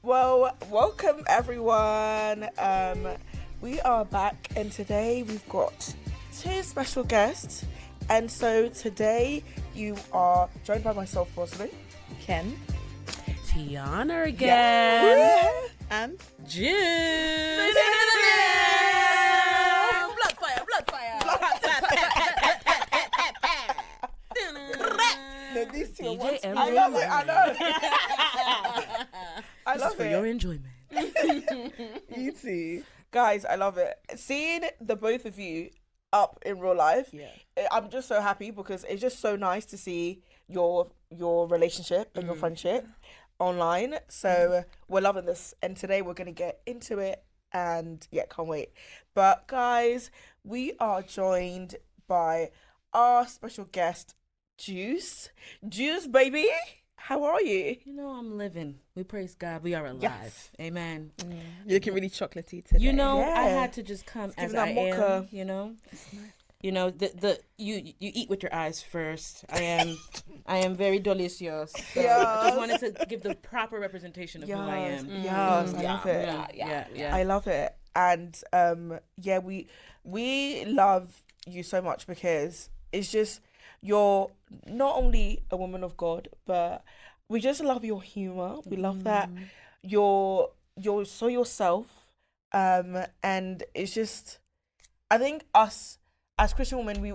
Well, welcome everyone. We are back, and today we've got two special guests. And so today you are joined by myself, Rosalind, Ken, Teeyana again, and Juice. blood fire. No, these two are DJ ones. and I love it. I know. I This love is for it. your enjoyment. You too, guys. I love it. Seeing the both of you up in real life. I'm just so happy because it's just so nice to see your relationship and your friendship online. So we're loving this, and today we're gonna get into it, and yeah, can't wait. But guys, we are joined by our special guest, Juice, baby. How are you? You know, I'm living. We praise God. We are alive. Yes. Amen. you're looking really chocolatey today. You know, Yeah. I had to just come as giving I that mocha. am. You know, you know you eat with your eyes first. I am very delicious. So I just wanted to give the proper representation of who I am. Yes, I love it. Yeah. I love it. And yeah, we love you so much because it's just you're not only a woman of God, but we just love your humor. We love that you're so yourself. And it's just, I think us as Christian women, we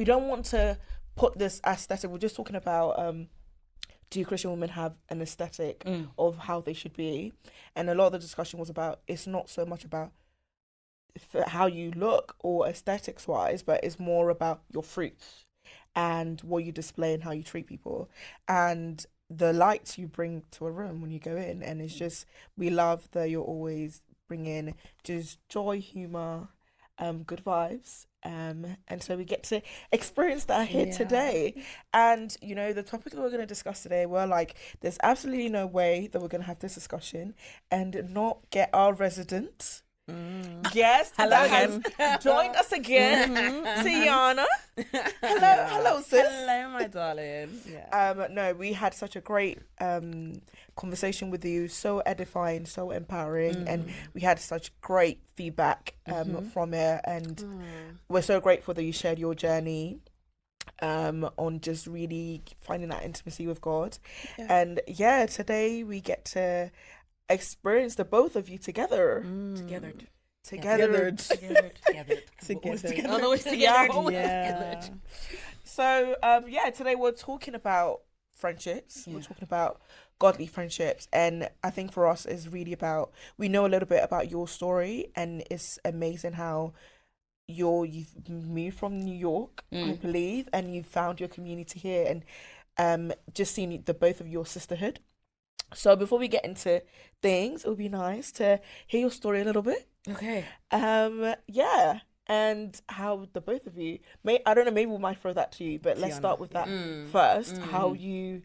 don't want to put this aesthetic. We're just talking about do Christian women have an aesthetic of how they should be? And a lot of the discussion was about, it's not so much about how you look or aesthetics wise, but it's more about your fruits and what you display and how you treat people and the lights you bring to a room when you go in. And it's just, we love that you're always bringing just joy, humor, good vibes. And so we get to experience that here today. And, you know, the topic that we're going to discuss today, we're like, there's absolutely no way that we're going to have this discussion and not get our resident guest that has joined us again, Teeyana. Hello, sis. Hello, my darling. No, we had such a great conversation with you, so edifying, so empowering, and we had such great feedback from it, and we're so grateful that you shared your journey on just really finding that intimacy with God. And yeah, today we get to experience the both of you together. Together. Always together. So yeah, today we're talking about friendships. We're talking about godly friendships, and I think for us is really about, we know a little bit about your story, and it's amazing how you've moved from New York, I believe, and you found your community here, and just seeing the both of your sisterhood. So before we get into things, it would be nice to hear your story a little bit. Okay. Yeah, and how the both of you I don't know, maybe we might throw that to you, but let's start with that first. How you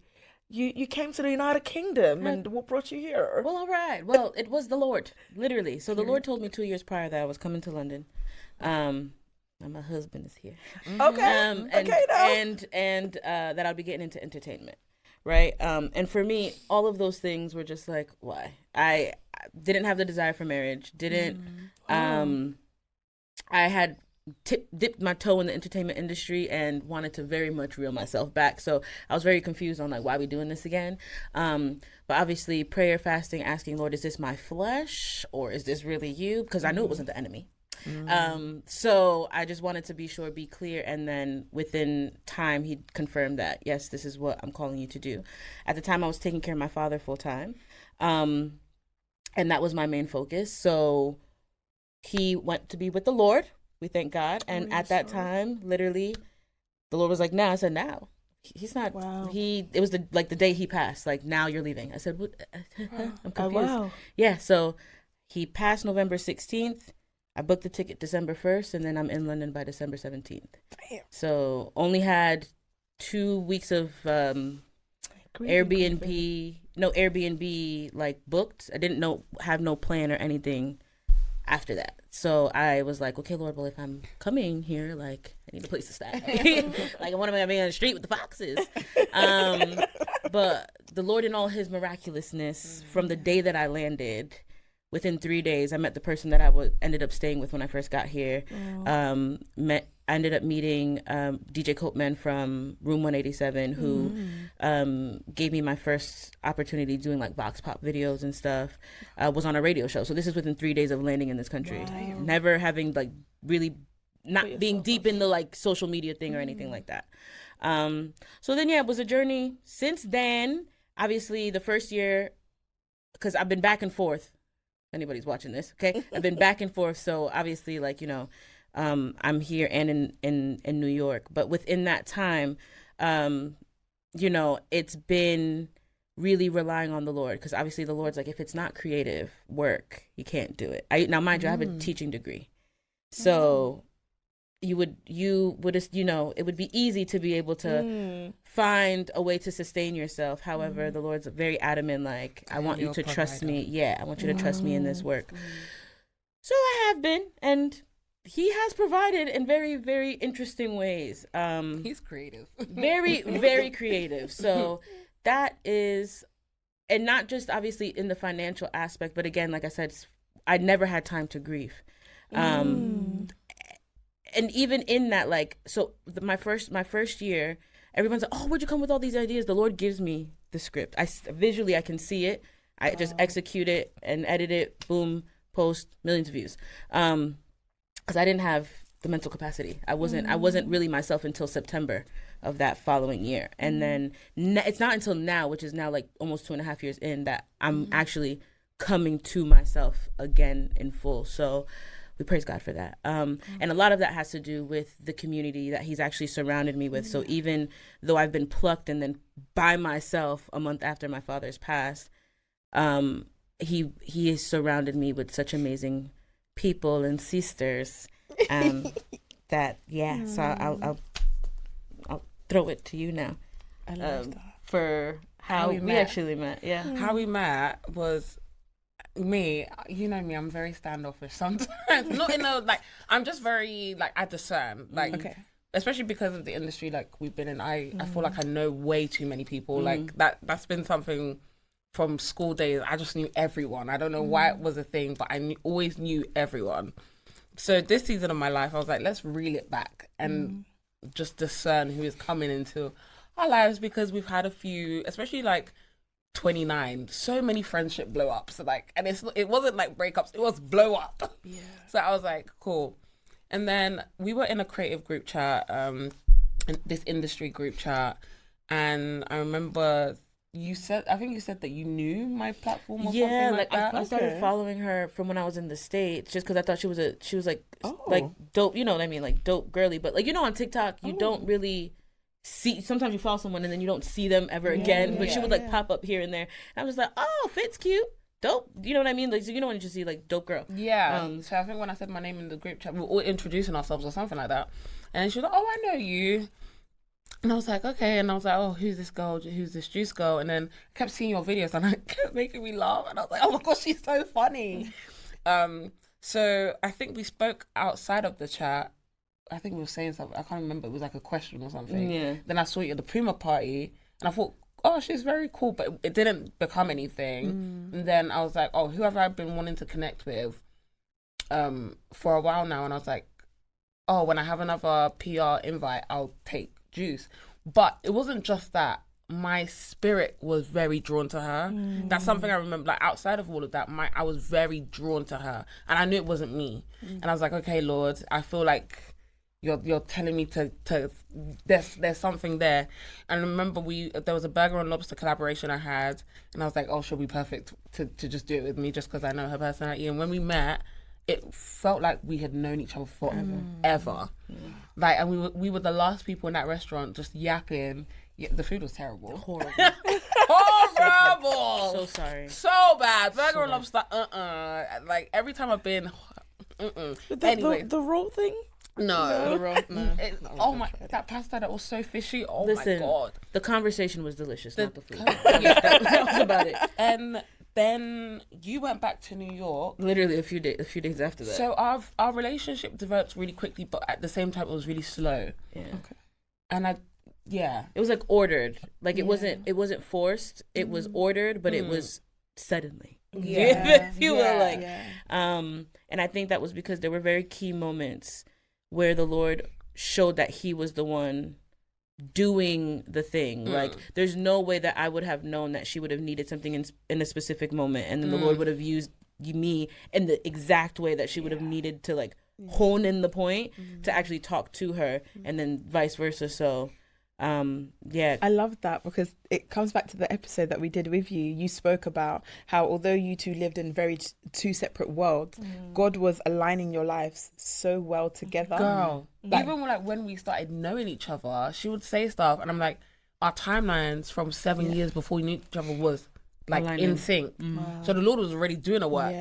came to the United Kingdom and what brought you here? Well, all right. Well, it was the Lord, literally. So the Lord told me 2 years prior that I was coming to London. And my husband is here. Okay. And that I'll be getting into entertainment. Right. And for me, all of those things were just like, why? I didn't have the desire for marriage. I had dipped my toe in the entertainment industry and wanted to very much reel myself back. So I was very confused on like, why are we doing this again? But obviously prayer, fasting, asking, Lord, is this my flesh or is this really you? Because I knew it wasn't the enemy. So I just wanted to be clear. And then within time, he confirmed that, yes, this is what I'm calling you to do. At the time I was taking care of my father full time. And that was my main focus. So he went to be with the Lord. We thank God. And at that time, literally the Lord was like, now. I said, now. He's not, it was the day he passed, like, now you're leaving. I said, what? I'm confused. Yeah. So he passed November 16th. I booked the ticket December 1st, and then I'm in London by December 17th. Damn. So only had 2 weeks of Airbnb like booked. I didn't have no plan or anything after that. So I was like, okay, Lord, well, if I'm coming here, like, I need a place to stay. Like, what am I going to be on the street with the foxes? But the Lord in all his miraculousness, from the day that I landed, within 3 days, I met the person that I ended up staying with when I first got here. I ended up meeting DJ Copeman from Room 187, who gave me my first opportunity doing like Vox Pop videos and stuff. Was on a radio show. So this is within 3 days of landing in this country. Wow. Never having like really not being deep in the like social media thing or anything like that. So then, it was a journey since then. Obviously, the first year, because I've been back and forth. If anybody's watching this, okay? I've been back and forth. So obviously, like, I'm here and in New York. But within that time, it's been really relying on the Lord, because obviously the Lord's like, if it's not creative work, you can't do it. Now, mind you, I have a teaching degree. So it would be easy to be able to find a way to sustain yourself. However, the Lord's very adamant, like, I want you to trust me. Yeah, I want you to trust me in this work. So I have been, and he has provided in very, very interesting ways. He's creative. Very, very creative. So that is, and not just obviously in the financial aspect, but again, like I said, I never had time to grieve. And even in that, like, so my first year, everyone's like, oh, where'd you come with all these ideas? The Lord gives me the script. Visually, I can see it. I just execute it and edit it. Boom, post, millions of views. Because I didn't have the mental capacity. I wasn't really myself until September of that following year. And then it's not until now, which is now like almost 2.5 years in, that I'm actually coming to myself again in full. So we praise God for that. And a lot of that has to do with the community that he's actually surrounded me with. So even though I've been plucked and then by myself a month after my father's passed, he has surrounded me with such amazing people and sisters that, so I'll throw it to you now. I love that. For how we actually met. Yeah. How we met was, me, you know me, I'm very standoffish sometimes. Not in a, like, I'm just very, like, I discern. Like, especially because of the industry, like, we've been in, I feel like I know way too many people. Like, that's been something from school days. I just knew everyone. I don't know why it was a thing, but I always knew everyone. So this season of my life, I was like, let's reel it back and just discern who is coming into our lives, because we've had a few, especially, like, 29, so many friendship blow ups, like, and it wasn't like breakups, it was blow up. So I was like, cool. And then we were in a creative group chat, this industry group chat, and I remember I think you said that you knew my platform or something like that. I started following her from when I was in the States, just because I thought she was like dope, you know what I mean, like dope girly. But like, on TikTok you don't really see, sometimes you follow someone and then you don't see them ever again, but she would like pop up here and there, and I was like, oh, Fit's cute, dope, you know what I mean, like, so you don't want to just see like dope girl. So I think when I said my name in the group chat, we were all introducing ourselves or something like that, and she was like, oh, I know you. And I was like, okay. And I was like, oh, who's this girl? Who's this juice girl? And then I kept seeing your videos and it kept making me laugh. And I was like, oh my gosh, she's so funny. So I think we spoke outside of the chat. I think we were saying something. I can't remember. It was like a question or something. Yeah. Then I saw you at the Prima party and I thought, oh, she's very cool. But it didn't become anything. And then I was like, oh, whoever I've been wanting to connect with for a while now. And I was like, oh, when I have another PR invite, I'll take Juice. But it wasn't just that. My spirit was very drawn to her. That's something I remember. Like, outside of all of that, I was very drawn to her, and I knew it wasn't me. And I was like, okay, Lord, I feel like you're telling me to there's something there. And I remember there was a burger and lobster collaboration I had, and I was like, oh, she'll be perfect to just do it with me, just because I know her personality. And when we met, it felt like we had known each other forever. Like, and we were the last people in that restaurant just yapping. Yeah, the food was terrible. Horrible. Horrible. So sorry. So bad. Burger and lobster, Like, every time I've been, Anyway. The roll thing? No. The roll, no. Oh my, that pasta that was so fishy. Oh, listen, my God. The conversation was delicious, not the food. That was about it. And then you went back to New York. Literally a few days after that. So our relationship developed really quickly, but at the same time it was really slow. Yeah. Okay. And Yeah. It was like ordered. Like it wasn't forced. It was ordered, but it was suddenly. Yeah. If you will, like. Yeah. And I think that was because there were very key moments where the Lord showed that he was the one doing the thing. Like there's no way that I would have known that she would have needed something in a specific moment, and then the Lord would have used me in the exact way that she would have needed to like hone in the point to actually talk to her, and then vice versa. So I love that, because it comes back to the episode that we did with you. You spoke about how although you two lived in very two separate worlds, God was aligning your lives so well together. Girl, even like when we started knowing each other, she would say stuff, and I'm like, our timelines from 7 years before we knew each other was like in sync. So the Lord was already doing the work,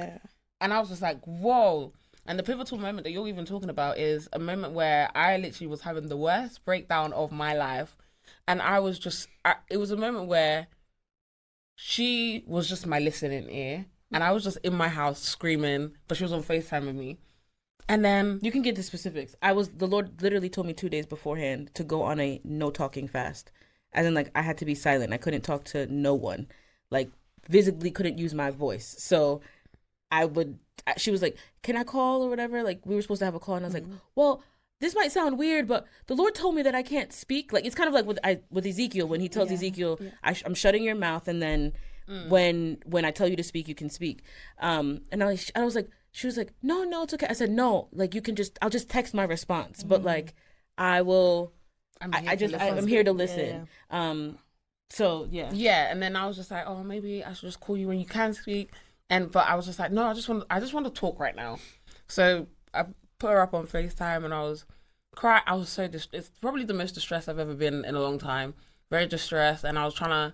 and I was just like, whoa. And the pivotal moment that you're even talking about is a moment where I literally was having the worst breakdown of my life. And I was just, it was a moment where she was just my listening ear. And I was just in my house screaming, but she was on FaceTime with me. And then... You can get the specifics. The Lord literally told me 2 days beforehand to go on a no talking fast. As in, like, I had to be silent. I couldn't talk to no one. Like, visibly couldn't use my voice. So she was like, can I call or whatever? Like, we were supposed to have a call, and I was like, well, this might sound weird, but the Lord told me that I can't speak. Like, it's kind of like with Ezekiel, when he tells Ezekiel, I'm shutting your mouth, and then when I tell you to speak, you can speak. And I was like, she was like, no, it's okay. I said, no, like, I'll just text my response, but like, I'm here to listen. So yeah. And then I was just like, oh, maybe I should just call you when you can speak. But I was just like, no, I just want to talk right now. So I put her up on FaceTime, and I was crying. I was so it's probably the most distressed I've ever been in a long time. Very distressed, and I was trying to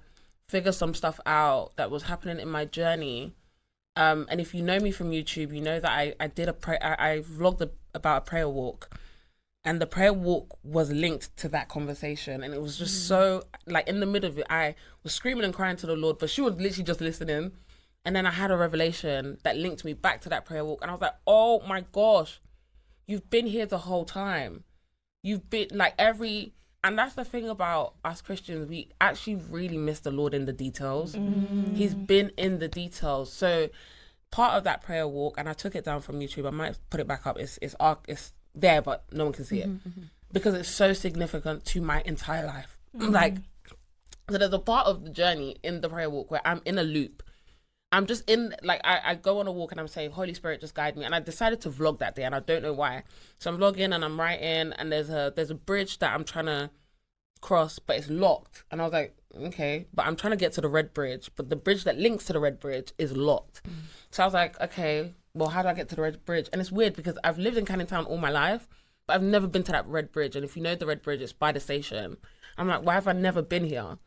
figure some stuff out that was happening in my journey. And if you know me from YouTube, you know that I did I vlogged about a prayer walk, and the prayer walk was linked to that conversation, and it was just so, like, in the middle of it, I was screaming and crying to the Lord, but she was literally just listening. And then I had a revelation that linked me back to that prayer walk. And I was like, oh my gosh, you've been here the whole time. You've been like and that's the thing about us Christians. We actually really miss the Lord in the details. He's been in the details. So part of that prayer walk, and I took it down from YouTube. I might put it back up. It's there, but no one can see it because it's so significant to my entire life. Like, so there's a part of the journey in the prayer walk where I'm in a loop. I'm just in, like, I go on a walk and I'm saying, Holy Spirit, just guide me. And I decided to vlog that day, and I don't know why. So I'm vlogging and I'm writing, and there's a bridge that I'm trying to cross, but it's locked. And I was like, okay, but I'm trying to get to the red bridge, but the bridge that links to the red bridge is locked. So I was like, okay, well, how do I get to the red bridge? And it's weird because I've lived in Canning Town all my life, but I've never been to that red bridge. And if you know the red bridge, it's by the station. I'm like, why have I never been here?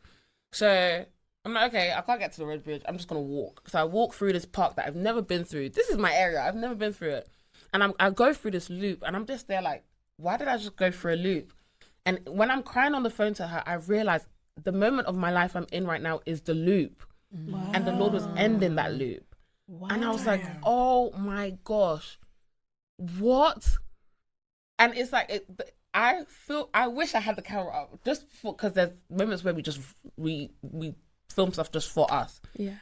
So I'm like, okay, I can't get to the red bridge. I'm just going to walk. So I walk through this park that I've never been through. This is my area. I've never been through it. And I go through this loop, and I'm just there like, why did I just go for a loop? And when I'm crying on the phone to her, I realize the moment of my life I'm in right now is the loop. Wow. And the Lord was ending that loop. Wow. And I was like, oh my gosh, what? And it's like, I wish I had the camera up just because there's moments where we film stuff just for us. Yeah.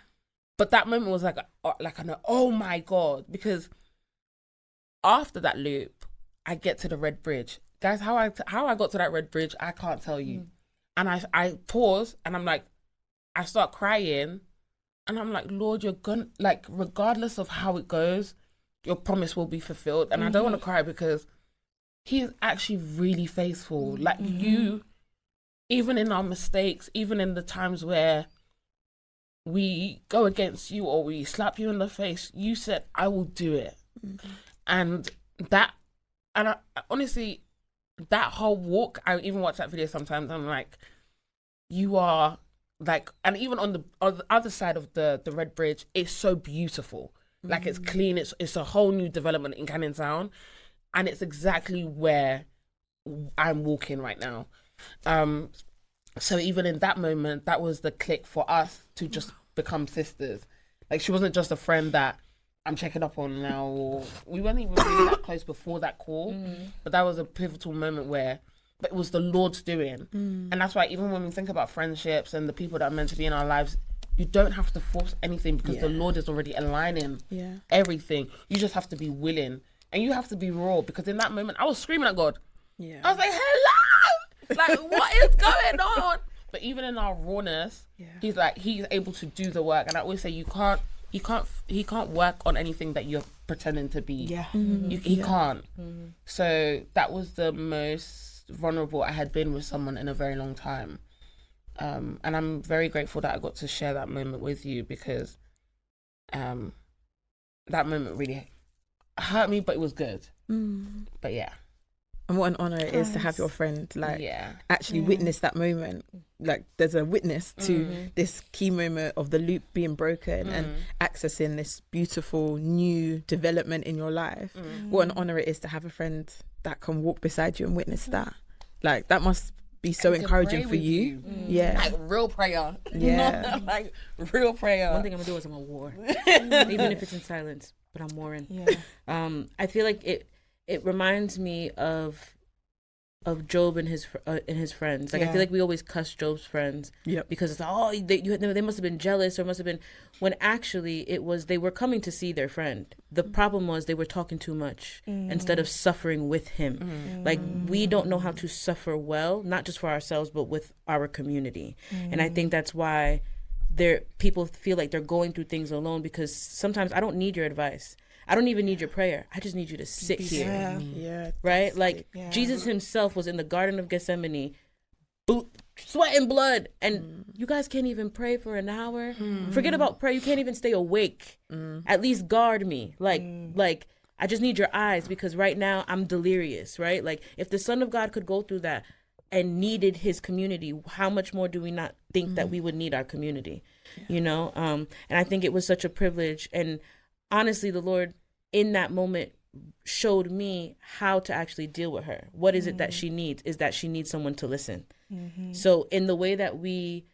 But that moment was like an oh my God, because after that loop, I get to the red bridge. Guys, how I got to that red bridge, I can't tell you. And I pause, and I'm like, I start crying, and I'm like, Lord, you're gonna, like, regardless of how it goes, your promise will be fulfilled. And I don't want to cry because He's actually really faithful. Like you, even in our mistakes, even in the times where we go against you or we slap you in the face, you said, I will do it. And honestly, that whole walk, I even watch that video sometimes, I'm like, you are like, and even on the other side of the Red Bridge, it's so beautiful. Like it's clean, it's a whole new development in Canning Town, and it's exactly where I'm walking right now. So even in that moment, that was the click for us to just become sisters. Like she wasn't just a friend that I'm checking up on now, or we weren't even really that close before that call, but that was a pivotal moment where but it was the Lord's doing. And that's why even when we think about friendships and the people that are meant to be in our lives, you don't have to force anything because the Lord is already aligning everything. You just have to be willing and you have to be raw, because in that moment I was screaming at God. I was like, hello, like what is going on? But even in our rawness, he's able to do the work. And I always say he can't work on anything that you're pretending to be. He can't. So that was the most vulnerable I had been with someone in a very long time. And I'm very grateful that I got to share that moment with you, because that moment really hurt me, but it was good. But yeah. And what an honor it is to have your friend actually witness that moment. Like there's a witness to this key moment of the loop being broken and accessing this beautiful new development in your life. What an honor it is to have a friend that can walk beside you and witness that. Like that must be so encouraging for you. Like real prayer. Like real prayer. One thing I'm gonna do is I'm gonna war. Even if it's in silence, but I'm warring. I feel like it reminds me of Job and his friends. Like I feel like we always cuss Job's friends because it's like, they must have been jealous, or must have been, when actually it was they were coming to see their friend. The problem was they were talking too much instead of suffering with him. Like we don't know how to suffer well, not just for ourselves but with our community. And I think that's why people feel like they're going through things alone, because sometimes I don't need your advice. I don't even need your prayer. I just need you to sit here. Right? Like Jesus himself was in the Garden of Gethsemane, sweat and blood. And you guys can't even pray for an hour. Forget about prayer. You can't even stay awake. At least guard me. Like I just need your eyes, because right now I'm delirious, right? Like if the Son of God could go through that and needed his community, how much more do we not think that we would need our community? You know? And I think it was such a privilege. And honestly, the Lord in that moment showed me how to actually deal with her. What is it that she needs? Is that she needs someone to listen. So in the way that we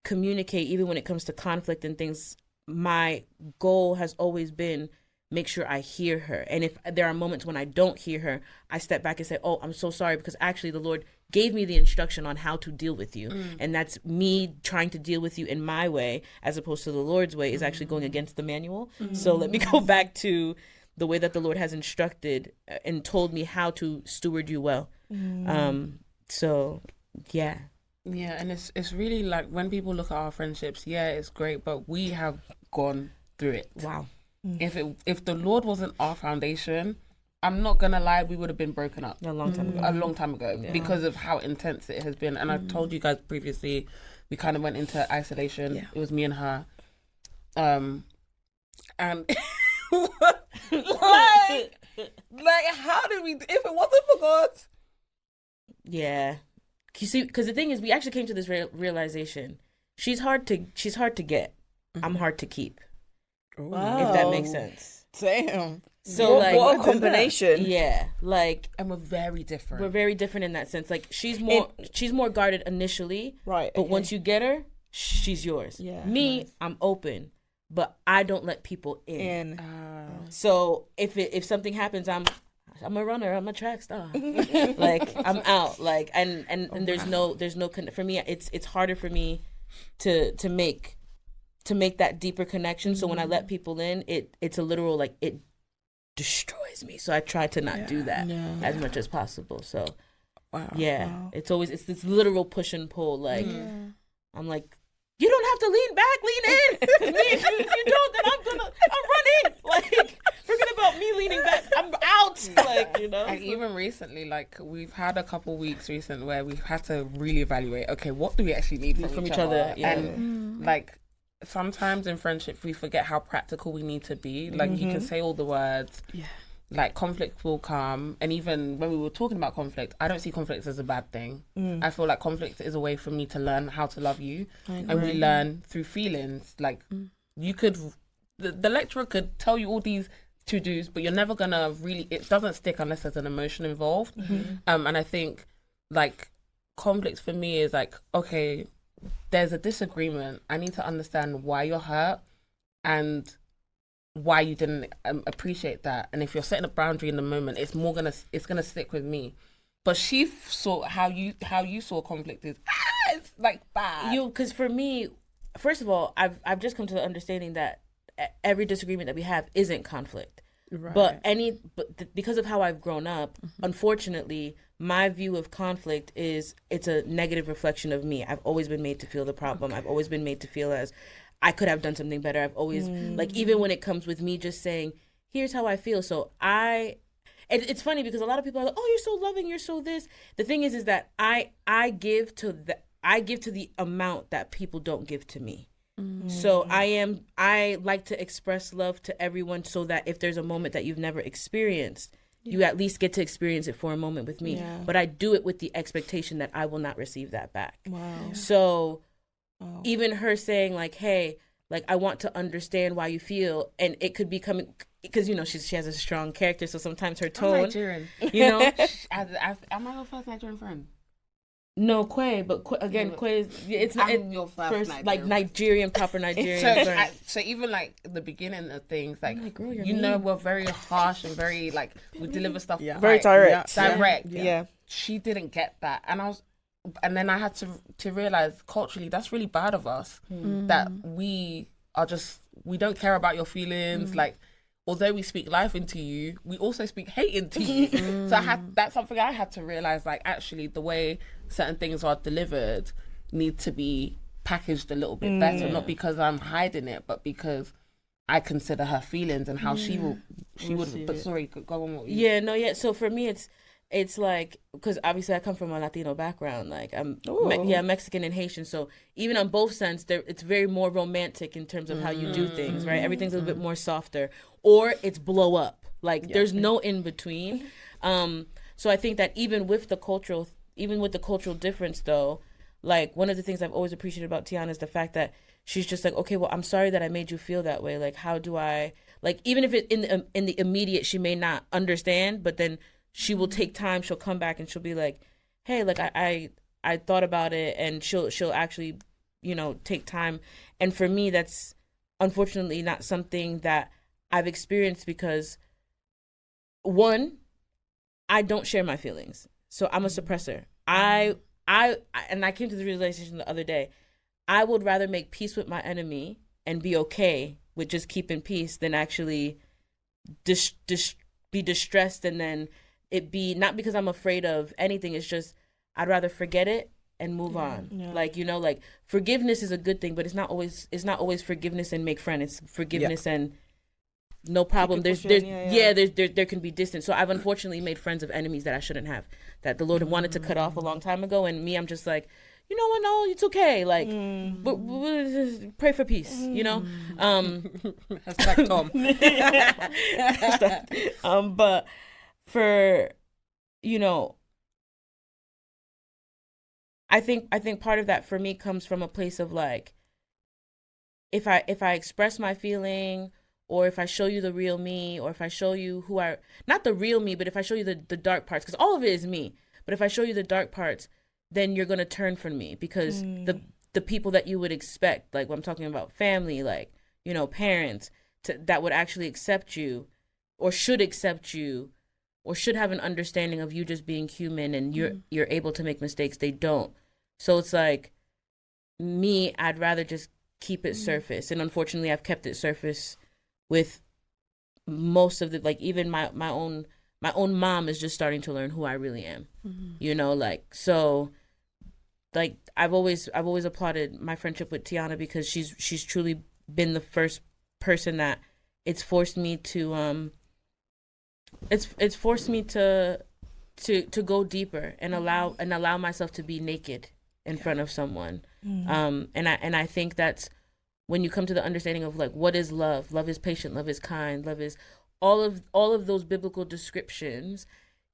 communicate, even when it comes to conflict and things, my goal has always been make sure I hear her. And if there are moments when I don't hear her, I step back and say, oh, I'm so sorry, because actually the Lord gave me the instruction on how to deal with you. And that's me trying to deal with you in my way, as opposed to the Lord's way is actually going against the manual. So let me go back to the way that the Lord has instructed and told me how to steward you well. So yeah. Yeah, and it's really like when people look at our friendships, it's great, but we have gone through it. Wow. If the Lord wasn't our foundation, I'm not gonna lie, we would have been broken up a long time ago. Because of how intense it has been. And I told you guys previously, we kind of went into isolation. It was me and her, and like how did we? If it wasn't for God, you see, because the thing is, we actually came to this realization: she's hard to get. I'm hard to keep. Wow. If that makes sense. Damn. So what a combination. Like, and we're very different. We're very different in that sense. Like she's more guarded initially, right? But once you get her, she's yours. Me, I'm open, but I don't let people in. So if something happens, I'm a runner. I'm a track star. Like I'm out. Like and there's no for me. It's harder for me to make that deeper connection. So when I let people in, it's a literal, like, it destroys me. So I try to not do that as much as possible. So it's always, it's this literal push and pull. Like I'm like, you don't have to lean back, lean in. If you don't, then I'm running. Like, forget about me leaning back. I'm out. Like, you know. Like even recently, like we've had a couple weeks recent where we've had to really evaluate. Okay, what do we actually need from each other? And like sometimes in friendship we forget how practical we need to be. Like you can say all the words. Like conflict will come, and even when we were talking about conflict, I don't see conflict as a bad thing. I feel like conflict is a way for me to learn how to love you, and we learn through feelings. Like you could, the lecturer could tell you all these to-dos, but you're never gonna really, it doesn't stick unless there's an emotion involved. And I think like conflict for me is like, okay, there's a disagreement. I need to understand why you're hurt and why you didn't appreciate that. And if you're setting a boundary in the moment, it's gonna stick with me. but she saw how you saw conflict is it's like bad. Because for me, first of all, I've just come to the understanding that every disagreement that we have isn't conflict. Right. But because of how I've grown up, unfortunately, my view of conflict is it's a negative reflection of me. I've always been made to feel the problem. I've always been made to feel as I could have done something better. I've always like, even when it comes with me just saying, here's how I feel. So it's funny because a lot of people are like, oh, you're so loving, you're so this. The thing is that I give to the amount that people don't give to me. So I like to express love to everyone so that if there's a moment that you've never experienced, you at least get to experience it for a moment with me. But I do it with the expectation that I will not receive that back. So even her saying like, hey, like, I want to understand why you feel, and it could be coming because, you know, she has a strong character, so sometimes her tone, I'm Nigerian. You know. Am I your first Nigerian friend? No, Quay, but Quay is, it's not your first Nigerian, proper Nigerian. So even like the beginning of things, like, like, girl, you know, we're very harsh and very like, we deliver stuff very direct. Yeah. She didn't get that, and then I had to realize culturally that's really bad of us, that we don't care about your feelings. Like, although we speak life into you, we also speak hate into you. So that's something I had to realize, like, actually the way certain things are delivered need to be packaged a little bit better, not because I'm hiding it, but because I consider her feelings and how she would. But sorry, go on. So for me it's like, because obviously I come from a Latino background, like I'm Mexican and Haitian, so even on both sides it's very more romantic in terms of how you do things, right? Everything's a little bit more softer, or it's blow up, like there's no in between. So I think that even with the cultural difference though, like one of the things I've always appreciated about Teeyana is the fact that she's just like, okay, well, I'm sorry that I made you feel that way, like how do I, like, even if it in the immediate she may not understand, but then she will take time, she'll come back and she'll be like, hey, like I thought about it, and she'll actually, you know, take time. And for me, that's unfortunately not something that I've experienced because, one, I don't share my feelings. So I'm a suppressor. I came to the realization the other day, I would rather make peace with my enemy and be okay with just keeping peace than actually be distressed, and then it be not because I'm afraid of anything. It's just I'd rather forget it and move on. Like, you know, like forgiveness is a good thing, but it's not always forgiveness and make friends. It's forgiveness and no problem. There can be distance. So I've unfortunately made friends of enemies that I shouldn't have, that the Lord wanted to cut off a long time ago, and me, I'm just like, you know what, no, it's okay, like but pray for peace, you know. Hashtag Tom. But for, you know, I think part of that for me comes from a place of like, if I express my feeling, or if I show you the real me, or if I show you not the real me, but if I show you the dark parts, because all of it is me, but if I show you the dark parts, then you're going to turn from me, because the people that you would expect, like when I'm talking about family, like, you know, parents, that would actually accept you, or should accept you, or should have an understanding of you just being human and you're able to make mistakes, they don't. So it's like, me, I'd rather just keep it surface. And unfortunately, I've kept it surface with most of the, like, even my own mom is just starting to learn who I really am. You know, like, so, like, I've always applauded my friendship with Teeyana, because she's truly been the first person that it's forced me to it's forced me to go deeper and allow myself to be naked in front of someone. And I think that's when you come to the understanding of like, what is love? Love is patient, love is kind, love is all of those biblical descriptions.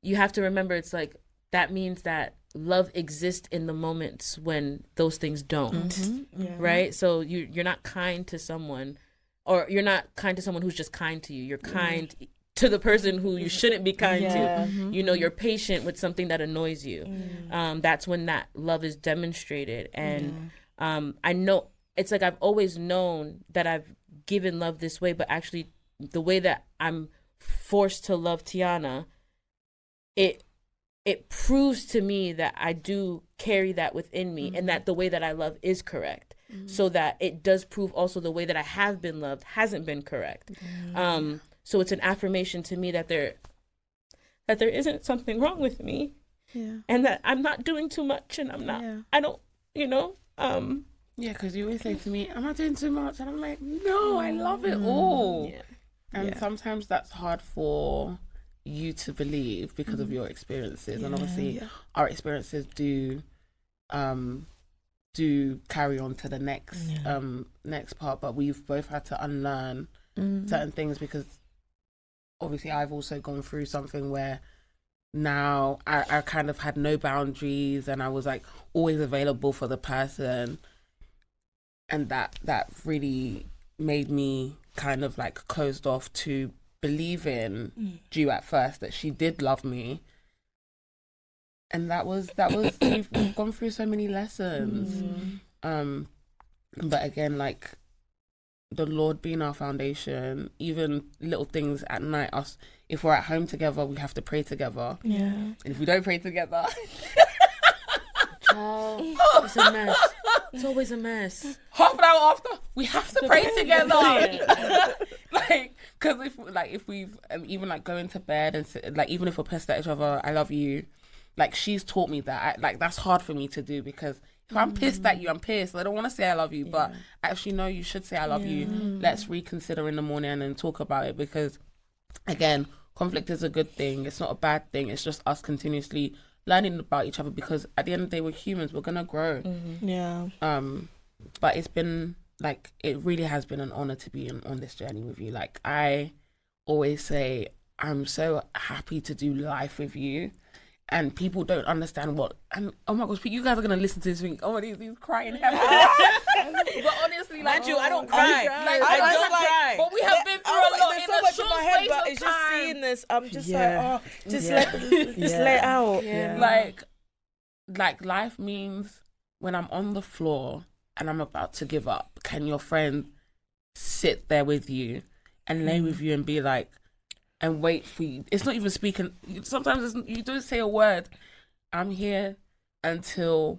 You have to remember, it's like, that means that love exists in the moments when those things don't, right? So you're not kind to someone, or you're not kind to someone who's just kind to you. You're kind to the person who you shouldn't be kind to. You know, you're patient with something that annoys you. That's when that love is demonstrated. And I know, it's like, I've always known that I've given love this way, but actually the way that I'm forced to love Teeyana, it proves to me that I do carry that within me, and that the way that I love is correct. So that it does prove also the way that I have been loved hasn't been correct. So it's an affirmation to me that there isn't something wrong with me, and that I'm not doing too much, and I don't, because you always say to me, am I doing too much? And I'm like, no, I love it all. And sometimes that's hard for you to believe because of your experiences, and obviously our experiences do carry on to the next part, but we've both had to unlearn certain things, because obviously I've also gone through something where now I kind of had no boundaries, and I was like always available for the person, and that really made me kind of like closed off to believing Jew at first that she did love me. And that was we've gone through so many lessons. But again, like the Lord being our foundation, even little things at night, if we're at home together, we have to pray together. And if we don't pray together, it's a mess. It's always a mess. Half an hour after, we have to pray together. Like, because if we've even like going to bed and like even if we're pissed at each other, I love you. Like, she's taught me that. That's hard for me to do, because if I'm pissed at you, I'm pissed. I don't want to say I love you, but actually, no, you should say I love you. Let's reconsider in the morning and then talk about it, because, again, conflict is a good thing. It's not a bad thing. It's just us continuously learning about each other, because at the end of the day, we're humans. We're going to grow. But it's been, like, it really has been an honor to be on this journey with you. Like, I always say, I'm so happy to do life with you. And people don't understand and oh my gosh, you guys are gonna listen to this and think, oh, these crying heavy. But honestly, like, I don't cry. I don't cry. But we have been through a lot in a short space but of it's time. just seeing this. I'm just let it out. Like life means when I'm on the floor and I'm about to give up, can your friend sit there with you and lay with you and be like, and wait for you? It's not even speaking. Sometimes you don't say a word. I'm here until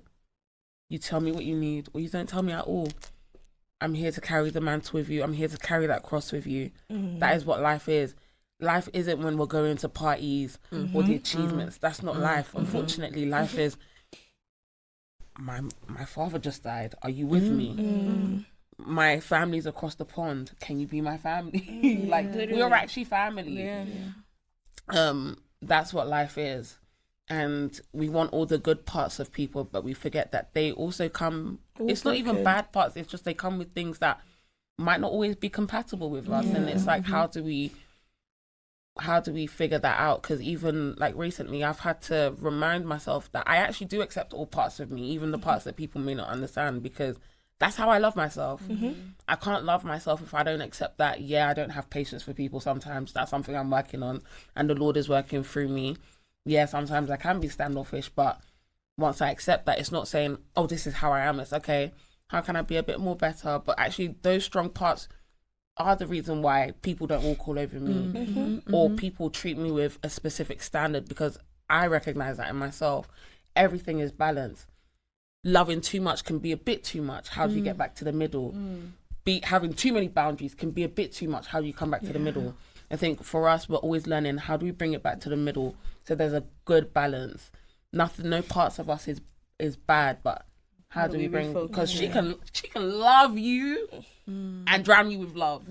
you tell me what you need, or you don't tell me at all. I'm here to carry the mantle with you. I'm here to carry that cross with you. That is what life is. Life isn't when we're going to parties or the achievements. That's not life. Unfortunately, life is, my father just died. Are you with me? My family's across the pond. Can you be my family? Like, we're actually family. That's what life is. And we want all the good parts of people, but we forget that they also come, it's not even bad parts, it's just they come with things that might not always be compatible with us. And it's like, how do we figure that out? Because even like recently, I've had to remind myself that I actually do accept all parts of me, even the parts that people may not understand, because that's how I love myself. I can't love myself if I don't accept that. I don't have patience for people sometimes. That's something I'm working on, and the Lord is working through me. Sometimes I can be standoffish, but once I accept that, it's not saying, oh, this is how I am. It's okay, how can I be a bit more better? But actually, those strong parts are the reason why people don't walk all over me, or people treat me with a specific standard, because I recognize that in myself. Everything is balanced. Loving too much can be a bit too much. How do you get back to the middle? Having too many boundaries can be a bit too much. How do you come back to the middle? I think for us, we're always learning, how do we bring it back to the middle so there's a good balance? No parts of us is bad, but how do we bring, because she can love you and drown you with love.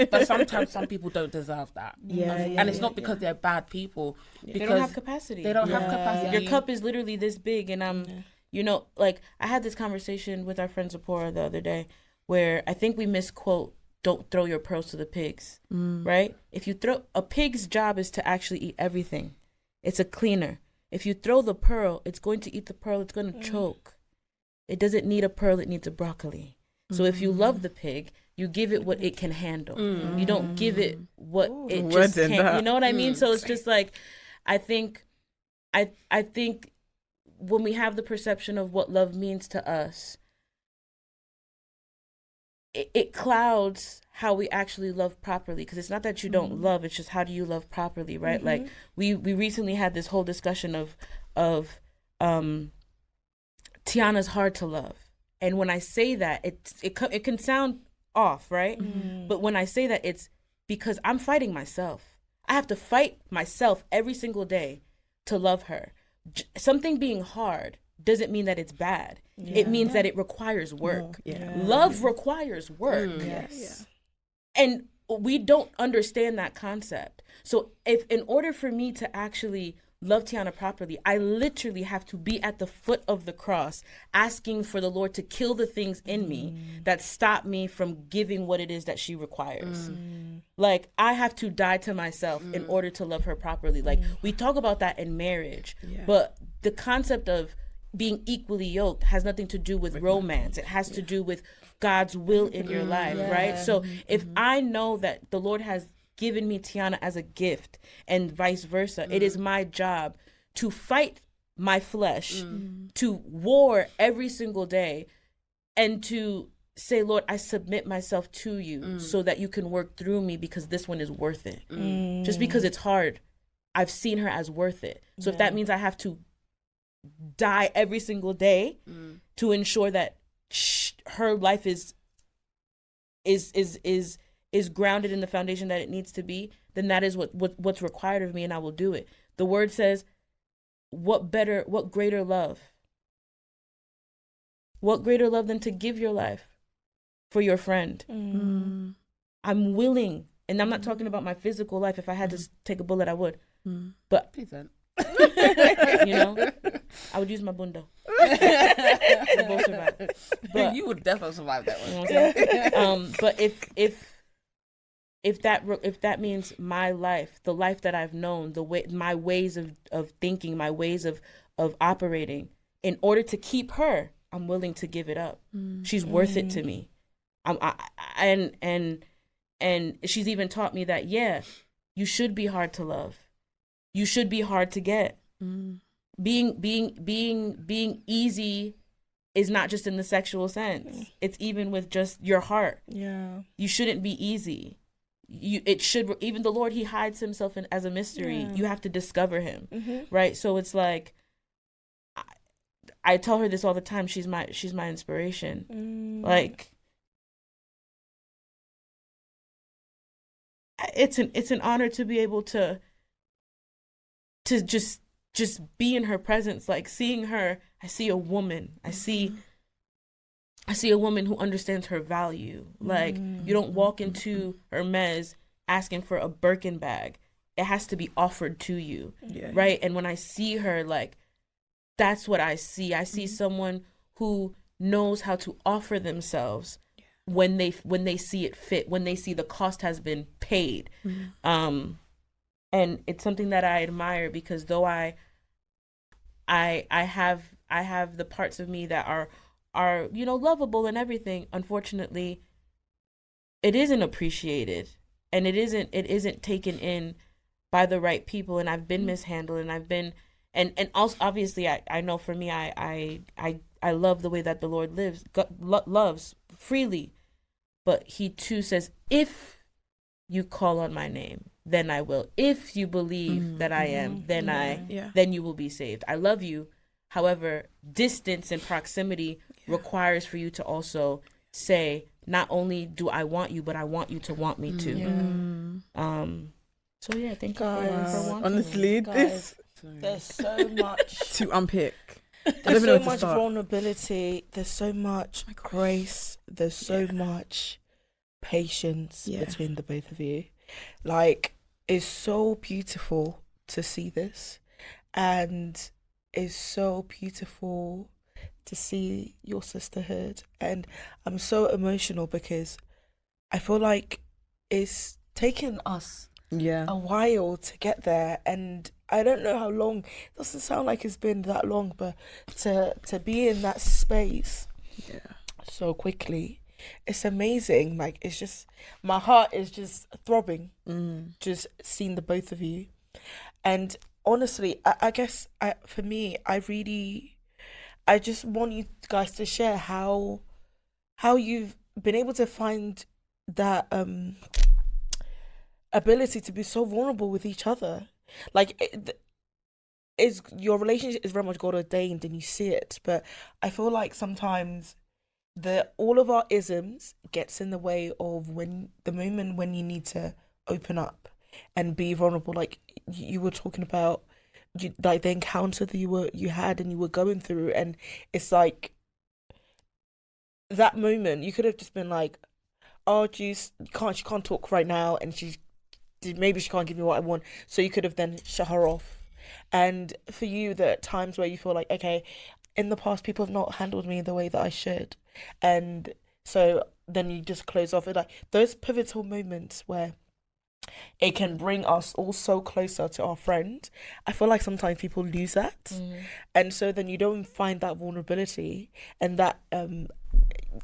But sometimes some people don't deserve that. And it's not because they're bad people. They don't have capacity. They don't have capacity. Your cup is literally this big, and you know, like, I had this conversation with our friend Zipporah the other day, where I think we misquote, don't throw your pearls to the pigs, right? If you throw, a pig's job is to actually eat everything. It's a cleaner. If you throw the pearl, it's going to eat the pearl, it's going to choke. It doesn't need a pearl, it needs a broccoli. So if you love the pig, you give it what it can handle. You don't give it what it just can't. You know what I mean? So it's just like, I think when we have the perception of what love means to us, it clouds how we actually love properly, because it's not that you don't love, it's just how do you love properly, right? Like we recently had this whole discussion of Teeyana's hard to love, and when I say that, it can sound off, right? But when I say that, it's because I'm fighting myself. I have to fight myself every single day to love her. Something being hard doesn't mean that it's bad. It means that it requires work. Love requires work. And we don't understand that concept. So if in order for me to actually love Teeyana properly, I literally have to be at the foot of the cross asking for the Lord to kill the things in me that stop me from giving what it is that she requires. Like, I have to die to myself in order to love her properly. Like, we talk about that in marriage, but the concept of being equally yoked has nothing to do with romance. It has to do with God's will in your life, right? So if I know that the Lord has given me Teeyana as a gift and vice versa, it is my job to fight my flesh, to war every single day, and to say, Lord, I submit myself to you so that you can work through me, because this one is worth it. Just because it's hard, I've seen her as worth it. So if that means I have to die every single day to ensure that her life is grounded in the foundation that it needs to be, then that is what's required of me, and I will do it. The word says, what greater love than to give your life for your friend? I'm willing, and I'm not talking about my physical life. If I had to take a bullet, I would. But Please don't. you know, I would use my bundo. We both survive. But You would definitely survive that one. you know what I'm saying? But if that means my life, the life that I've known, my ways of thinking, my ways of operating, in order to keep her, I'm willing to give it up. She's worth it to me. And she's even taught me that, you should be hard to love. You should be hard to get. Being easy is not just in the sexual sense. It's even with just your heart. You shouldn't be easy. Even the Lord, he hides himself as a mystery. You have to discover him, right? So it's like, I tell her this all the time. She's my inspiration. Like, it's an honor to be able to just be in her presence. Like, seeing her, I see a woman. I see a woman who understands her value. Like, you don't walk into Hermes asking for a Birkin bag. It has to be offered to you, right? And when I see her, like, that's what I see. I see someone who knows how to offer themselves when they see it fit, when they see the cost has been paid. And it's something that I admire, because though I have the parts of me that are lovable and everything, unfortunately it isn't appreciated, and it isn't taken in by the right people, and I've been mishandled, and I've been and also obviously I know for me I love the way that the Lord loves freely, but he too says, if you call on my name, then I will. If you believe that I am, then you will be saved. I love you. However, distance and proximity requires for you to also say, not only do I want you, but I want you to want me too. So thank you for wanting honestly, me. There's so much to unpick. There's so much vulnerability. There's so much grace. There's so much patience between the both of you. Like, it's so beautiful to see this, and it's so beautiful to see your sisterhood. And I'm so emotional because I feel like it's taken us a while to get there, and I don't know how long. It doesn't sound like it's been that long, but to be in that space so quickly, it's amazing. Like, it's just, my heart is just throbbing just seeing the both of you. And honestly, I guess for me, I just want you guys to share how you've been able to find that ability to be so vulnerable with each other. Like, your relationship is very much God ordained and you see it, but I feel like sometimes all of our isms gets in the way of the moment when you need to open up and be vulnerable. Like you were talking about, like the encounter that you had and you were going through, and it's like that moment you could have just been like, oh geez, she can't talk right now, and maybe she can't give me what I want, so you could have then shut her off. And for you, the times where you feel like, okay, in the past people have not handled me the way that I should, and so then you just close off. It like those pivotal moments where it can bring us all so closer to our friend. I feel like sometimes people lose that, and so then you don't find that vulnerability, and that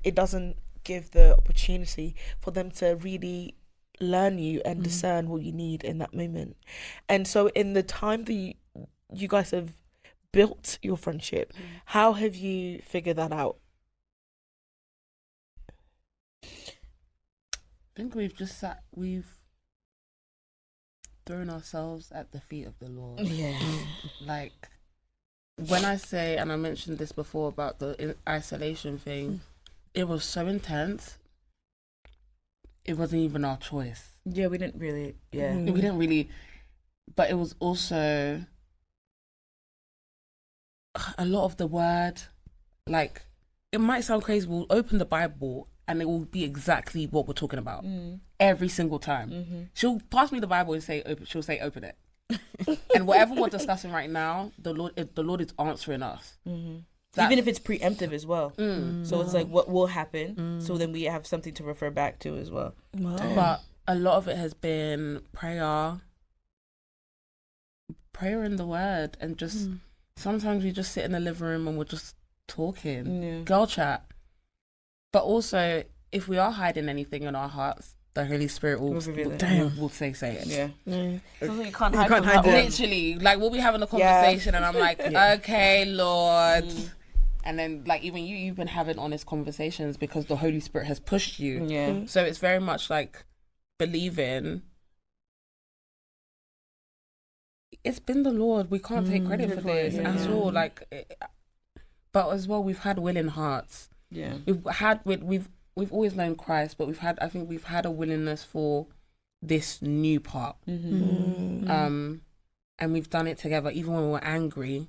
it doesn't give the opportunity for them to really learn you and discern what you need in that moment. And so in the time that you guys have built your friendship, how have you figured that out? I think we've thrown ourselves at the feet of the Lord. Yeah. Like, when I say, and I mentioned this before about the isolation thing, it was so intense. It wasn't even our choice. Yeah, we didn't really. Yeah, we didn't really. But it was also a lot of the word. Like, it might sound crazy. We'll open the Bible and it will be exactly what we're talking about every single time. She'll pass me the Bible and say, she'll say, open it. And whatever we're discussing right now, the Lord is answering us. Even if it's preemptive as well. So it's like what will happen. So then we have something to refer back to as well. Wow. But a lot of it has been prayer in the word, and just sometimes we just sit in the living room and we're just talking, girl chat. But also, if we are hiding anything in our hearts, the Holy Spirit will say it. Yeah. You can't hide can't hide it. Literally, like we'll be having a conversation and I'm like, okay, Lord. And then, like, even you've been having honest conversations because the Holy Spirit has pushed you. Yeah. So it's very much like believing. It's been the Lord. We can't take credit for this at all. Like, but as well, we've had willing hearts. Yeah. We've always known Christ, but we've had a willingness for this new part. And we've done it together. Even when we're angry,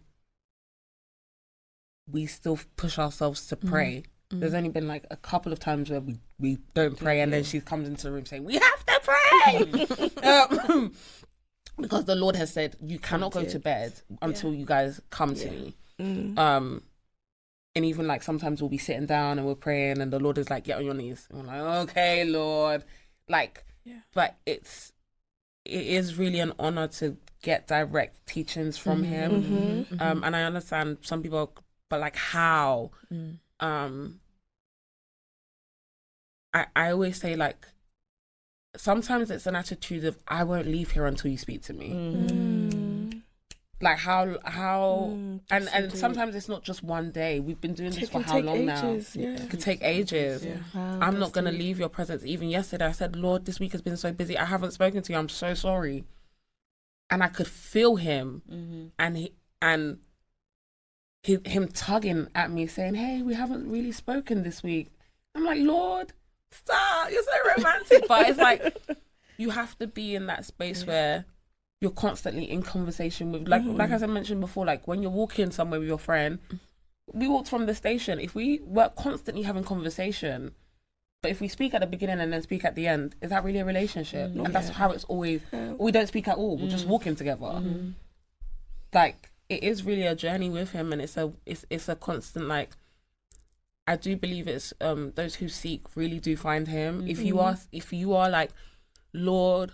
we still push ourselves to pray. There's only been like a couple of times where we don't pray, and then she comes into the room saying, we have to pray! Because the Lord has said, you cannot go to bed until you guys come to me. And even like sometimes we'll be sitting down and we're praying and the Lord is like, get on your knees. And we're like, okay, Lord. Like, but it is really an honor to get direct teachings from him. And I understand some people, but like how? I always say, like, sometimes it's an attitude of, I won't leave here until you speak to me. Like how and sometimes it's not just one day. We've been doing this for how long now? It could take ages. Wow, I'm not going to leave your presence. Even yesterday I said, Lord, this week has been so busy. I haven't spoken to you. I'm so sorry. And I could feel him and him tugging at me saying, hey, we haven't really spoken this week. I'm like, Lord, stop. You're so romantic. But it's like, you have to be in that space where you're constantly in conversation with, like as I mentioned before, like when you're walking somewhere with your friend, we walked from the station. If we were constantly having conversation, but if we speak at the beginning and then speak at the end, is that really a relationship? And that's how it's always, we don't speak at all. We're just walking together. Like, it is really a journey with him, and it's a constant, like, I do believe it's those who seek really do find him. If you are like, Lord,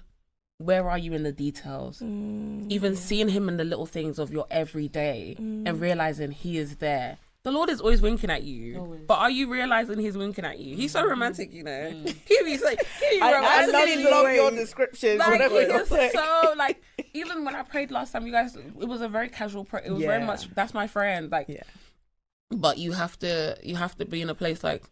where are you in the details? Even seeing him in the little things of your everyday and realizing he is there. The Lord is always winking at you. Always. But are you realizing he's winking at you? He's so romantic, you know. He's like, I love your descriptions. Like, it's so, like, even when I prayed last time, you guys, it was a very casual prayer. It was very much, that's my friend. Like, but you have to be in a place like,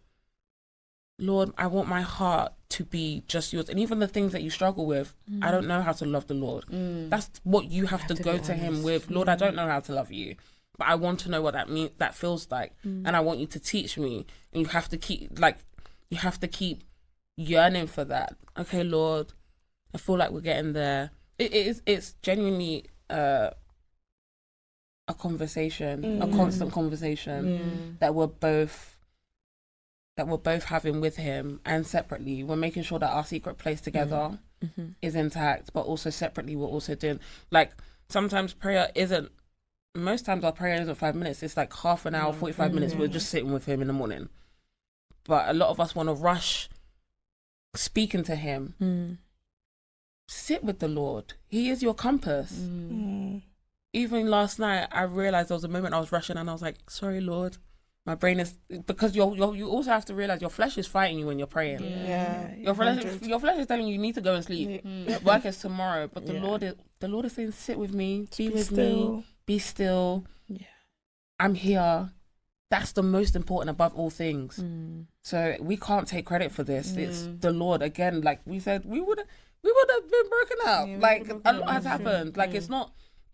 Lord, I want my heart to be just yours. And even the things that you struggle with, I don't know how to love the Lord. That's what you have to go to him with. Lord, I don't know how to love you, but I want to know what that feels like. And I want you to teach me. And you have to keep yearning for that. Okay, Lord, I feel like we're getting there. It's genuinely a conversation, a constant conversation that we're both having with him, and separately we're making sure that our secret place together is intact, but also separately we're also doing, like, sometimes most times our prayer isn't 5 minutes, it's like half an hour, 45 minutes, we're just sitting with him in the morning. But a lot of us want to rush speaking to him. Sit with the Lord. He is your compass. Even last night I realized there was a moment I was rushing and I was like, sorry, Lord. My brain is, because you also have to realize your flesh is fighting you when you're praying. Your flesh is telling you need to go and sleep. Work is tomorrow, but the Lord is saying, sit with me, be with me, be still. I'm here. That's the most important above all things. So we can't take credit for this. It's the Lord. Again, like we said, we would have been broken up. Like a lot has happened. Like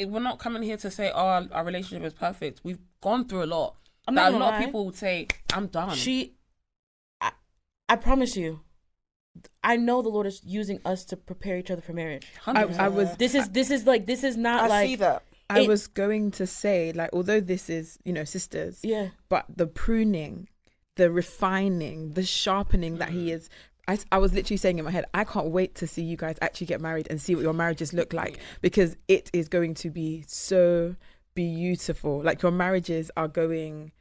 we're not coming here to say, oh, our relationship is perfect. We've gone through a lot. A lot of people would say, I'm done. I promise you, I know the Lord is using us to prepare each other for marriage. This is not I see that. I was going to say, like, although this is, sisters, but the pruning, the refining, the sharpening that he is. I was literally saying in my head, I can't wait to see you guys actually get married and see what your marriages look like, because it is going to be so beautiful. Like, your marriages are going,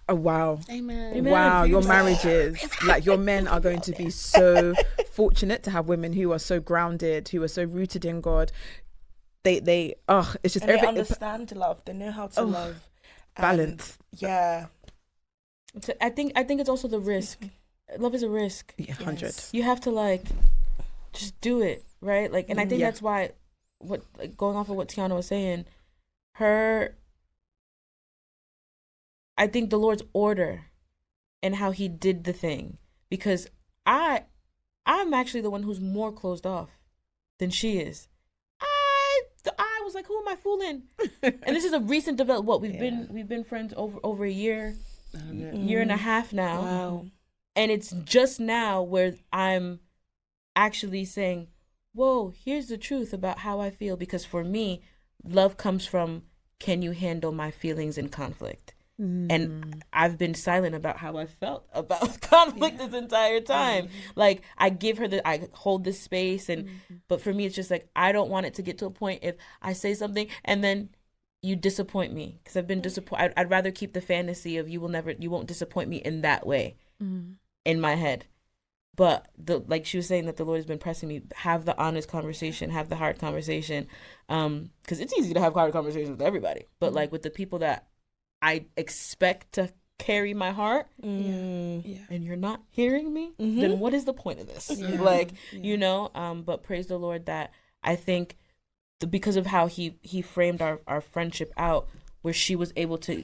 wow. Amen. Wow, your marriages, like, your men are going to be so fortunate to have women who are so grounded, who are so rooted in God. It's just, and they understand love. They know how to love. Balance. Yeah. I think it's also the risk. Love is a risk. 100. Yes. You have to just do it, right? Like, and I think that's why, going off of what Teeyana was saying, I think the Lord's order and how he did the thing, because I'm actually the one who's more closed off than she is. I was like, who am I fooling? And this is a recent development. We've been friends over a year and a half now. Wow. And it's just now where I'm actually saying, whoa, here's the truth about how I feel. Because for me, love comes from, can you handle my feelings in conflict? And I've been silent about how I felt about conflict this entire time. Like, I hold this space, but for me, it's just like, I don't want it to get to a point if I say something and then you disappoint me, because I've been disappointed. I'd rather keep the fantasy of you won't disappoint me in that way in my head. But like she was saying, that the Lord has been pressing me, have the honest conversation, have the hard conversation, because it's easy to have hard conversations with everybody, but like with the people that I expect to carry my heart, and you're not hearing me, then what is the point of this? But praise the Lord that I think because of how he framed our friendship out, where she was able to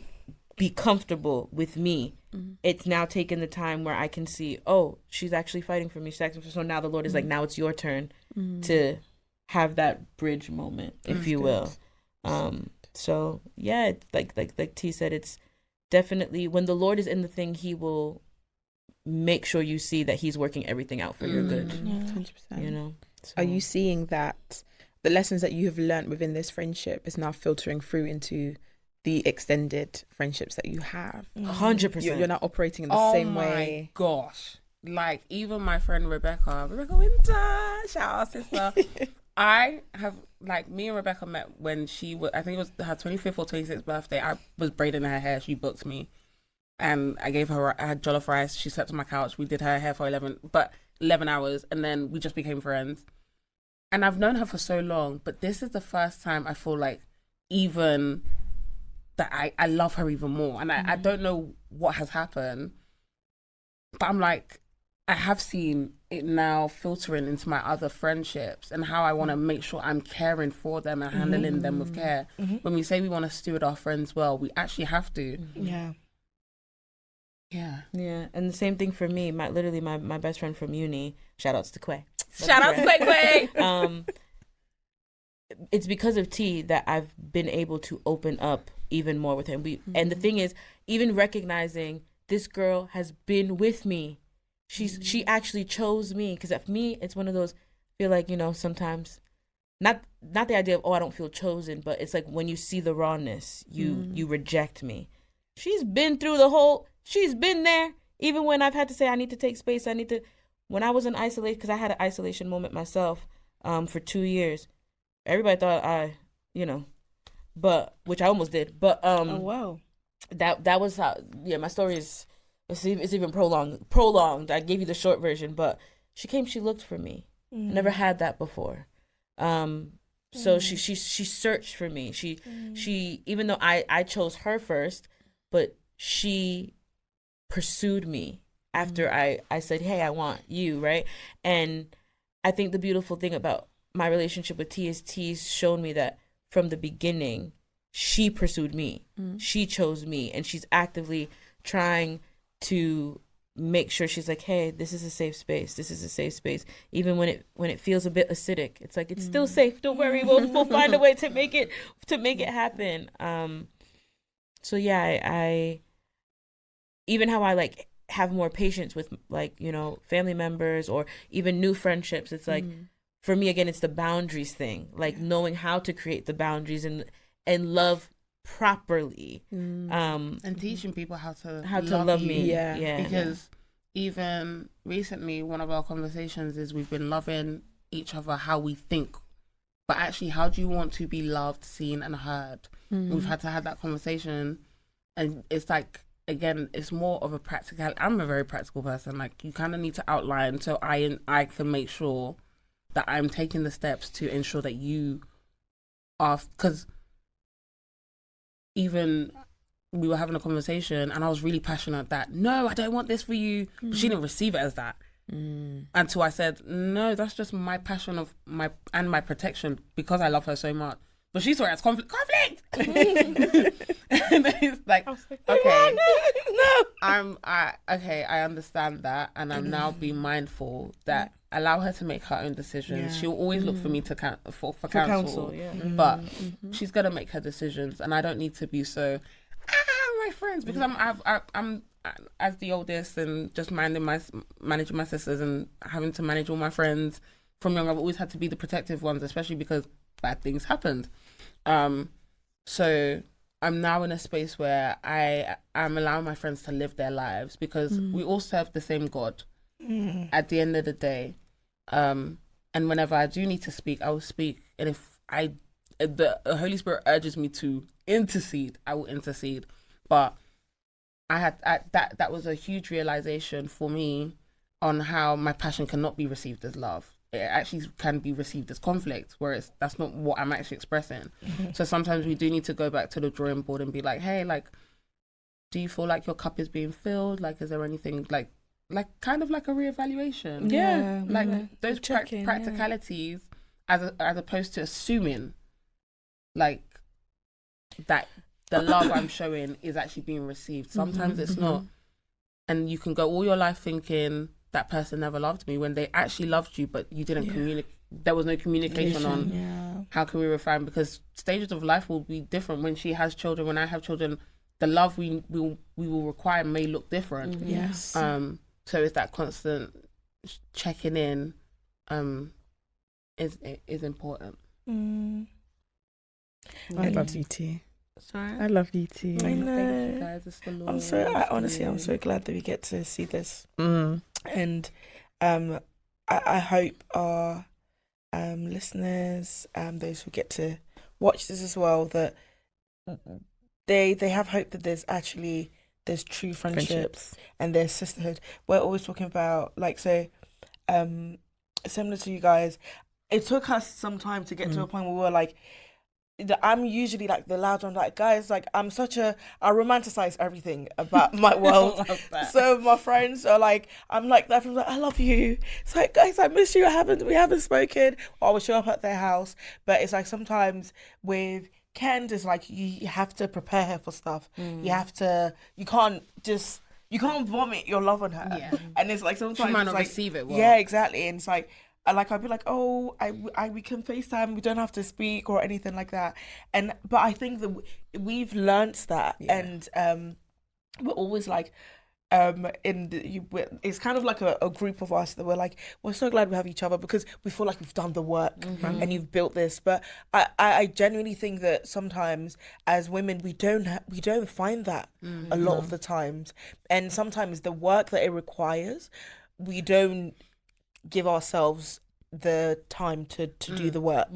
be comfortable with me, it's now taken the time where I can see, oh, she's actually fighting for me. So now the Lord is like, now it's your turn to have that bridge moment, if you will. So yeah, it's like T said, it's definitely when the Lord is in the thing, he will make sure you see that he's working everything out for your good. 100%. So. Are you seeing that the lessons that you have learned within this friendship is now filtering through into the extended friendships that you have? 100%. You're not operating in the same way. Oh my gosh. Like, even my friend Rebecca Winter, shout out sister. I have, like, me and Rebecca met when she was, I think it was her 25th or 26th birthday. I was braiding her hair. She booked me. And I gave her, I had jollof rice. She slept on my couch. We did her hair for 11 hours. And then we just became friends. And I've known her for so long. But this is the first time I feel like even that I love her even more. And I don't know what has happened. But I'm like, I have seen it now filtering into my other friendships and how I want to make sure I'm caring for them and handling them with care. When we say we want to steward our friends well, we actually have to. Yeah. Yeah. And the same thing for me. My best friend from uni. Shout outs to Quay. Shout out to Quay. It's because of T that I've been able to open up even more with him. And the thing is, even recognizing this girl has been with me. She actually chose me, because for me it's one of those, feel like, sometimes not the idea of, I don't feel chosen, but it's like when you see the rawness, you reject me. She's been through she's been there, even when I've had to say I need to take space. When I was in isolation, because I had an isolation moment myself for 2 years. Everybody thought but which I almost did. But oh wow, that was how. Yeah, my story is it's even prolonged. I gave you the short version, but she came. She looked for me. I never had that before. So she searched for me. She even though I chose her first, but she pursued me after I said, hey, I want you, right? And I think the beautiful thing about my relationship with T is T's shown me that from the beginning, she pursued me. She chose me, and she's actively trying to make sure, she's like, hey, this is a safe space. This is a safe space. Even when it feels a bit acidic, it's like, it's still safe. Don't worry. We'll find a way to make it happen. So yeah, I even how I like have more patience with, like, family members or even new friendships. It's like, for me, again, it's the boundaries thing, like knowing how to create the boundaries and love properly, and teaching people how to love you. me. Yeah. Because even recently, one of our conversations is we've been loving each other how we think, but actually, how do you want to be loved, seen, and heard? We've had to have that conversation, and it's like, again, it's more of a practical. I'm a very practical person. Like, you kind of need to outline so I can make sure that I'm taking the steps to ensure that you are, because even we were having a conversation and I was really passionate that, no, I don't want this for you. But she didn't receive it as that. Until I said, no, that's just my passion of my protection, because I love her so much. But she saw it as conflict. And it's like, okay, no. I understand that, and I'm now being mindful that allow her to make her own decisions. Yeah. She'll always look for me to for counsel. Yeah. But she's gonna make her decisions, and I don't need to be so my friends, because I'm as the oldest and just managing my sisters and having to manage all my friends from young. I've always had to be the protective ones, especially because bad things happened. So I'm now in a space where I'm allowing my friends to live their lives, because we all serve the same God at the end of the day. And whenever I do need to speak, I will speak. And if the Holy Spirit urges me to intercede, I will intercede. But that was a huge realization for me on how my passion cannot be received as love. It actually can be received as conflict, whereas that's not what I'm actually expressing. So sometimes we do need to go back to the drawing board and be like, hey, like, do you feel like your cup is being filled? Like, is there anything like kind of like a reevaluation? Yeah. Like those practicalities, as opposed to assuming like that the love I'm showing is actually being received. Sometimes it's not. And you can go all your life thinking that person never loved me, when they actually loved you, but you didn't communicate. There was no communication on how can we refine, because stages of life will be different. When she has children, when I have children, the love we will require may look different. Yes. So it's that constant checking in is important. I love you too. Sorry? I love you too. I know. Thank you guys. It's the Lord. I'm so glad that we get to see this. And I hope our listeners, those who get to watch this as well, that they have hope that there's true friendships and there's sisterhood. We're always talking about, like, so similar to you guys, it took us some time to get to a point where we were like, I'm usually like the loud one, like, guys, like, I romanticize everything about my world. So my friends are like, I'm like that, like, I love you. It's like, guys, I miss you. We haven't spoken. Or I will show up at their house. But it's like sometimes with Ken, it's like you have to prepare her for stuff. You can't just you can't vomit your love on her. Yeah. And it's like sometimes She might it's not like, receive it well. Yeah, exactly. And it's like, I'd be like, oh, we can FaceTime. We don't have to speak or anything like that. But I think that we've learned that, and we're always like, it's kind of like a group of us that we're like, we're so glad we have each other because we feel like we've done the work and you've built this. But I genuinely think that sometimes as women we don't find that a lot of the times, and sometimes the work that it requires, we don't give ourselves the time to do the work.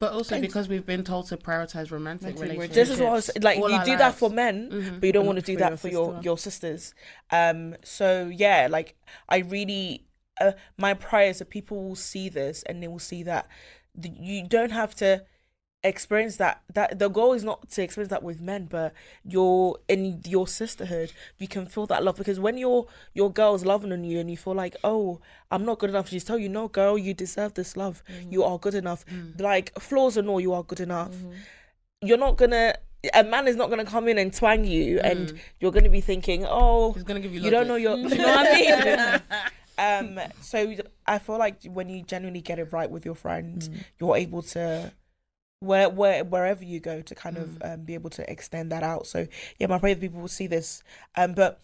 But also because we've been told to prioritize romantic relationships. This is what I was like. You do that for men, but you don't want to do that for your your sisters. So yeah, like I really, my prayer is that people will see this and they will see that you don't have to experience that the goal is not to experience that with men, but you're in your sisterhood, you can feel that love, because when your girl's loving on you and you feel like, oh, I'm not good enough, she's tell you, no girl, you deserve this love, you are good enough, like flaws and all, you are good enough. You're not gonna, a man is not gonna come in and twang you and you're gonna be thinking, oh, he's gonna give you don't know your, you know what I mean? So I feel like when you genuinely get it right with your friends, you're able to wherever you go to kind of be able to extend that out. So yeah, my prayer that people will see this. But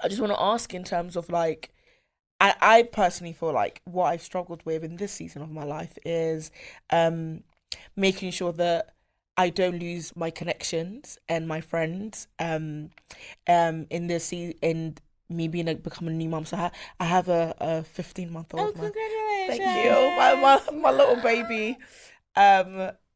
I just want to ask in terms of like, I personally feel like what I've struggled with in this season of my life is making sure that I don't lose my connections and my friends in me being becoming a new mom. So I have a 15-month-old. Oh, congratulations! Thank you, my little baby.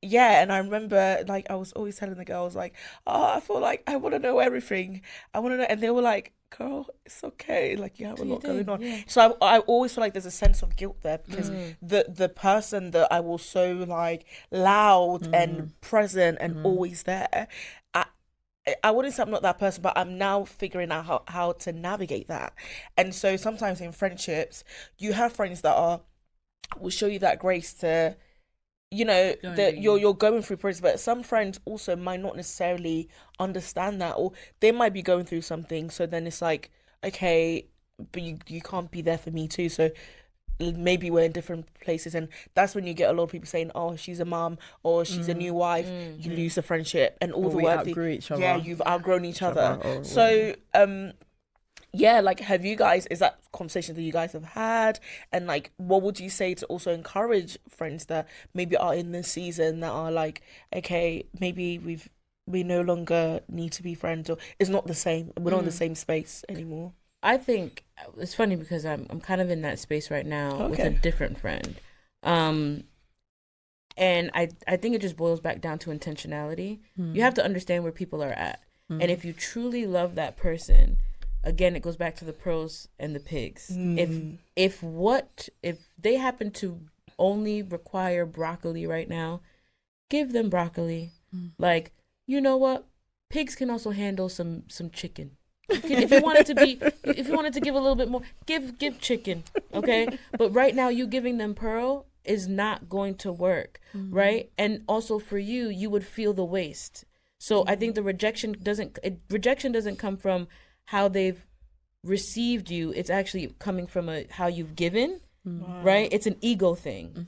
Yeah, and I remember like I was always telling the girls like, oh, I feel like I want to know everything. I want to know, and they were like, girl, it's okay. Like you have a lot going on. Yeah. So I always feel like there's a sense of guilt there because the person that I was so like loud and present and always there, I wouldn't say I'm not that person, but I'm now figuring out how to navigate that. And so sometimes in friendships, you have friends that will show you that grace to, you know, that you're going through process, but some friends also might not necessarily understand that, or they might be going through something. So then it's like, okay, but you can't be there for me too. So maybe we're in different places, and that's when you get a lot of people saying, "Oh, she's a mom," or "She's a new wife." You lose the friendship and all the work. Outgrew each other. Yeah, you've outgrown each other. So yeah, like is that conversation that you guys have had, and like what would you say to also encourage friends that maybe are in this season that are like, okay, maybe we no longer need to be friends, or it's not the same, we're not in the same space anymore? I think it's funny because I'm kind of in that space right now with a different friend, and I think it just boils back down to intentionality. You have to understand where people are at, and if you truly love that person, again, it goes back to the pros and the pigs. If they happen to only require broccoli right now, give them broccoli. Like, you know what? Pigs can also handle some chicken. If you wanted to give a little bit more, give chicken, okay? But right now, you giving them pearl is not going to work, right? And also for you would feel the waste. So I think the rejection doesn't come from how they've received you. It's actually coming from how you've given, right? It's an ego thing,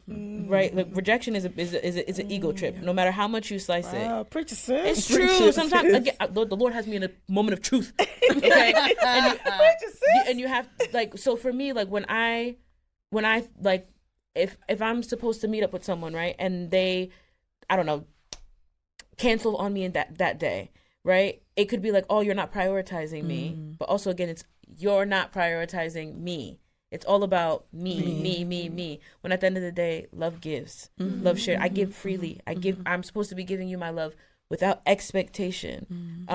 right? Like rejection is an ego trip. No matter how much you slice it, it's true. Sometimes again, the Lord has me in a moment of truth, okay? And you have like, so for me, like when I like if I'm supposed to meet up with someone, right, and they, I don't know, cancel on me in that day, right? It could be like, oh, you're not prioritizing me. But also, again, it's you're not prioritizing me. It's all about me. When at the end of the day, love gives. Love shared. I give freely. I'm supposed to be giving you my love without expectation.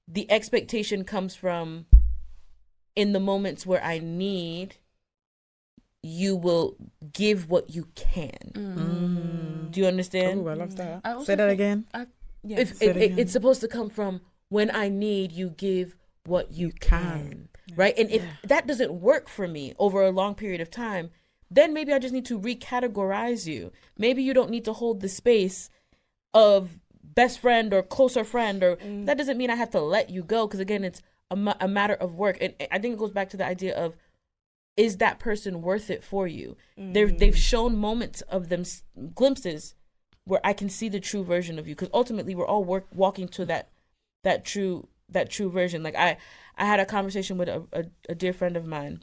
The expectation comes from in the moments where I need, you will give what you can. Do you understand? Oh, I love that. Say that again. It's supposed to come from when I need, you give what you can, right? And if that doesn't work for me over a long period of time, then maybe I just need to recategorize you. Maybe you don't need to hold the space of best friend or closer friend, or that doesn't mean I have to let you go, because again, it's a matter of work. And I think it goes back to the idea of, is that person worth it for you? They've shown moments of them, glimpses where I can see the true version of you, because ultimately we're all walking to that true version. Like I had a conversation with a dear friend of mine,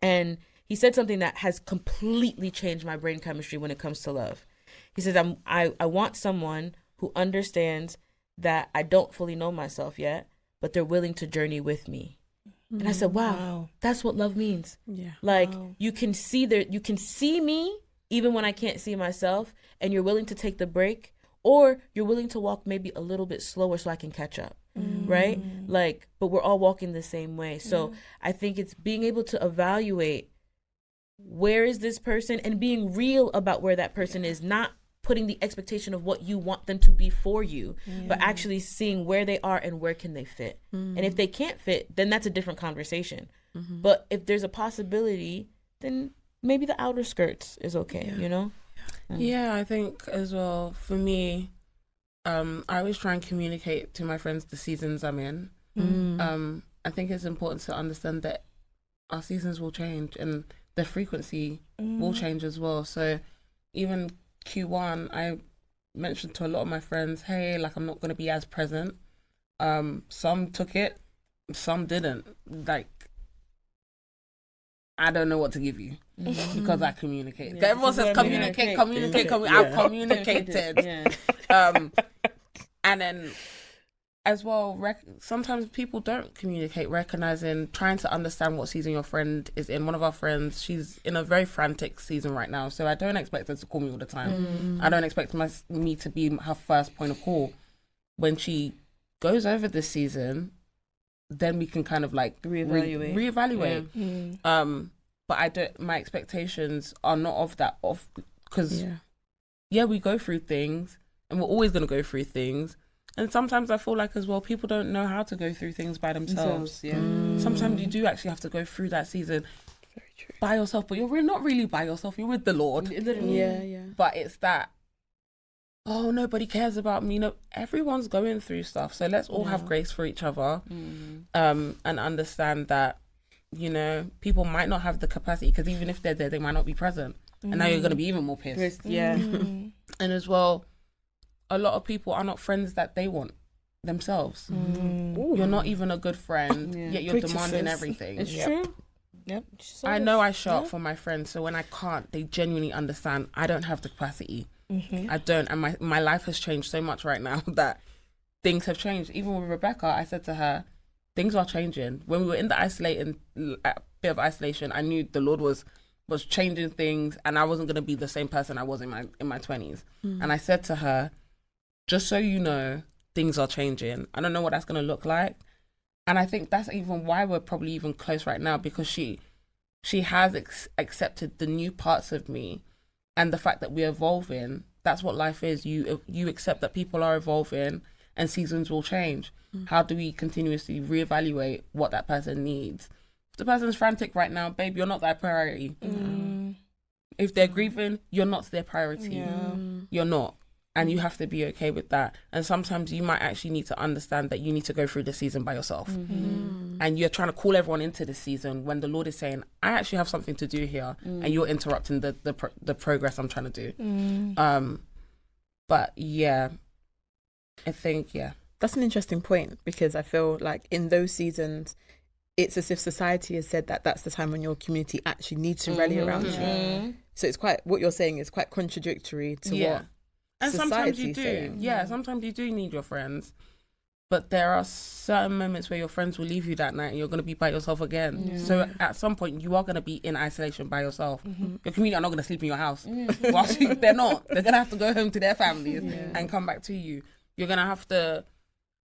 and he said something that has completely changed my brain chemistry when it comes to love. He says, I want someone who understands that I don't fully know myself yet, but they're willing to journey with me. And I said, wow, that's what love means. Yeah. Like, you can see me even when I can't see myself, and you're willing to take the break, or you're willing to walk maybe a little bit slower so I can catch up. Right? Like, but we're all walking the same way. So I think it's being able to evaluate, where is this person, and being real about where that person is, not putting the expectation of what you want them to be for you, but actually seeing where they are and where can they fit. And if they can't fit, then that's a different conversation. But if there's a possibility, then maybe the outer skirts is okay, you know? Yeah, I think as well, for me, I always try and communicate to my friends the seasons I'm in. I think it's important to understand that our seasons will change and the frequency will change as well. So even Q1, I mentioned to a lot of my friends, hey, like, I'm not going to be as present. Some took it, some didn't. Like, I don't know what to give you because I communicated. Yeah, everyone says communicate. I've communicated. And then as well, sometimes people don't communicate, recognizing, trying to understand what season your friend is in. One of our friends, she's in a very frantic season right now, so I don't expect her to call me all the time. I don't expect me to be her first point of call. When she goes over this season, then we can kind of like reevaluate. But my expectations are not of that, because we go through things, and we're always going to go through things. And sometimes I feel like as well, people don't know how to go through things by themselves. Sometimes you do actually have to go through that season by yourself, but you're not really by yourself. You're with the Lord. But it's that, oh, nobody cares about me. No, everyone's going through stuff. So let's all have grace for each other, and understand that, you know, people might not have the capacity, because even if they're there, they might not be present. And now you're going to be even more pissed. And as well, a lot of people are not friends that they want themselves. You're not even a good friend, yet you're demanding everything. It's true. I know I show up for my friends, so when I can't, they genuinely understand I don't have the capacity. I don't, and my life has changed so much right now that things have changed. Even with Rebecca, I said to her, things are changing. When we were in the bit of isolation, I knew the Lord was changing things, and I wasn't going to be the same person I was in my 20s. And I said to her, just so you know, things are changing. I don't know what that's going to look like. And I think that's even why we're probably even close right now, because she has accepted the new parts of me, and the fact that we're evolving. That's what life is. You accept that people are evolving and seasons will change. How do we continuously reevaluate what that person needs? If the person's frantic right now, babe, you're not their priority. If they're grieving, you're not their priority. You're not. And you have to be okay with that. And sometimes you might actually need to understand that you need to go through the season by yourself. And you're trying to call everyone into the season when the Lord is saying, I actually have something to do here. And you're interrupting the progress I'm trying to do. But yeah, I think, That's an interesting point, because I feel like in those seasons, it's as if society has said that that's the time when your community actually needs to rally around you. So it's quite, what you're saying is quite contradictory to what and sometimes you do. Saying. Sometimes you do need your friends. But there are certain moments where your friends will leave you that night and you're going to be by yourself again. So at some point, you are going to be in isolation by yourself. Your community are not going to sleep in your house. They're not. They're going to have to go home to their families and come back to you. You're going to have to...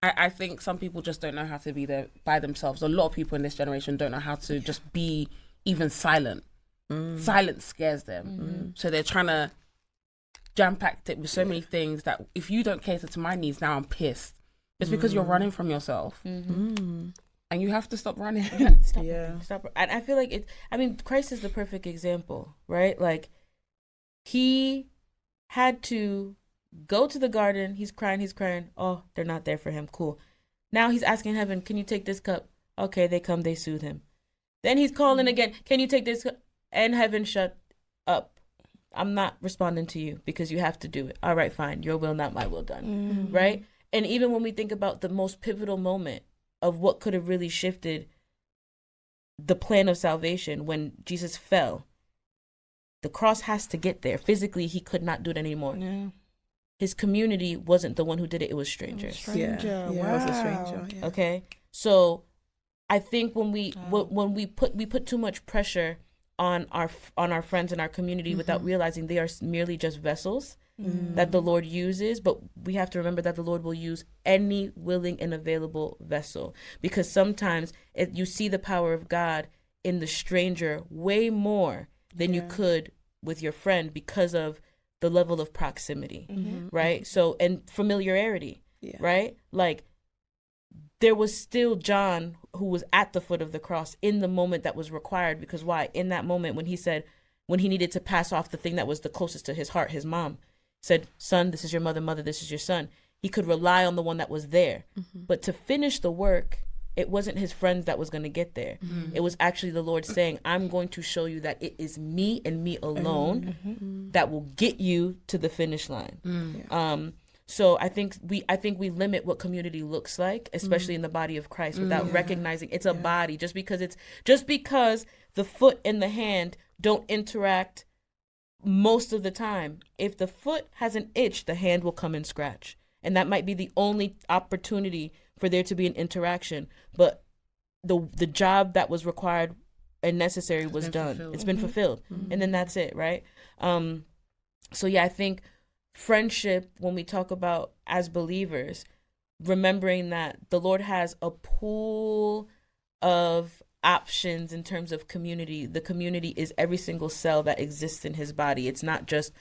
I think some people just don't know how to be there by themselves. A lot of people in this generation don't know how to just be even silent. Silence scares them. So they're trying to jam-pack it with so many things that if you don't cater to my needs, now I'm pissed. It's because you're running from yourself. And you have to stop running. Stop. And I feel like Christ is the perfect example, right? Like, he had to go to the garden. He's crying. Oh, they're not there for him. Cool. Now he's asking heaven, can you take this cup? Okay, they come, they soothe him. Then he's calling again. Can you take this? And heaven shut up. I'm not responding to you because you have to do it. All right, fine. Your will, not my will done. Right? And even when we think about the most pivotal moment of what could have really shifted the plan of salvation when Jesus fell, the cross has to get there. Physically, he could not do it anymore. Yeah. His community wasn't the one who did it. It was strangers. Yeah. Wow. It was a stranger. Yeah. Okay. So I think when we put too much pressure on our friends and our community without realizing they are merely just vessels that the Lord uses, but we have to remember that the Lord will use any willing and available vessel, because sometimes you see the power of God in the stranger way more than you could with your friend because of the level of proximity, right? So, and familiarity, right? Like, there was still John who was at the foot of the cross in the moment that was required, because why? In that moment when he needed to pass off the thing that was the closest to his heart, his mom said, son, this is your mother, mother, this is your son. He could rely on the one that was there. But to finish the work, it wasn't his friends that was going to get there. It was actually the Lord saying, I'm going to show you that it is me and me alone that will get you to the finish line. So I think we limit what community looks like, especially in the body of Christ, without recognizing it's a body. Just because the foot and the hand don't interact most of the time, if the foot has an itch, the hand will come and scratch, and that might be the only opportunity for there to be an interaction. But the job that was required and necessary was done. Fulfilled. It's been fulfilled, and then that's it, right? So yeah, I think friendship, when we talk about as believers, remembering that the Lord has a pool of options in terms of community. The community is every single cell that exists in his body. It's not just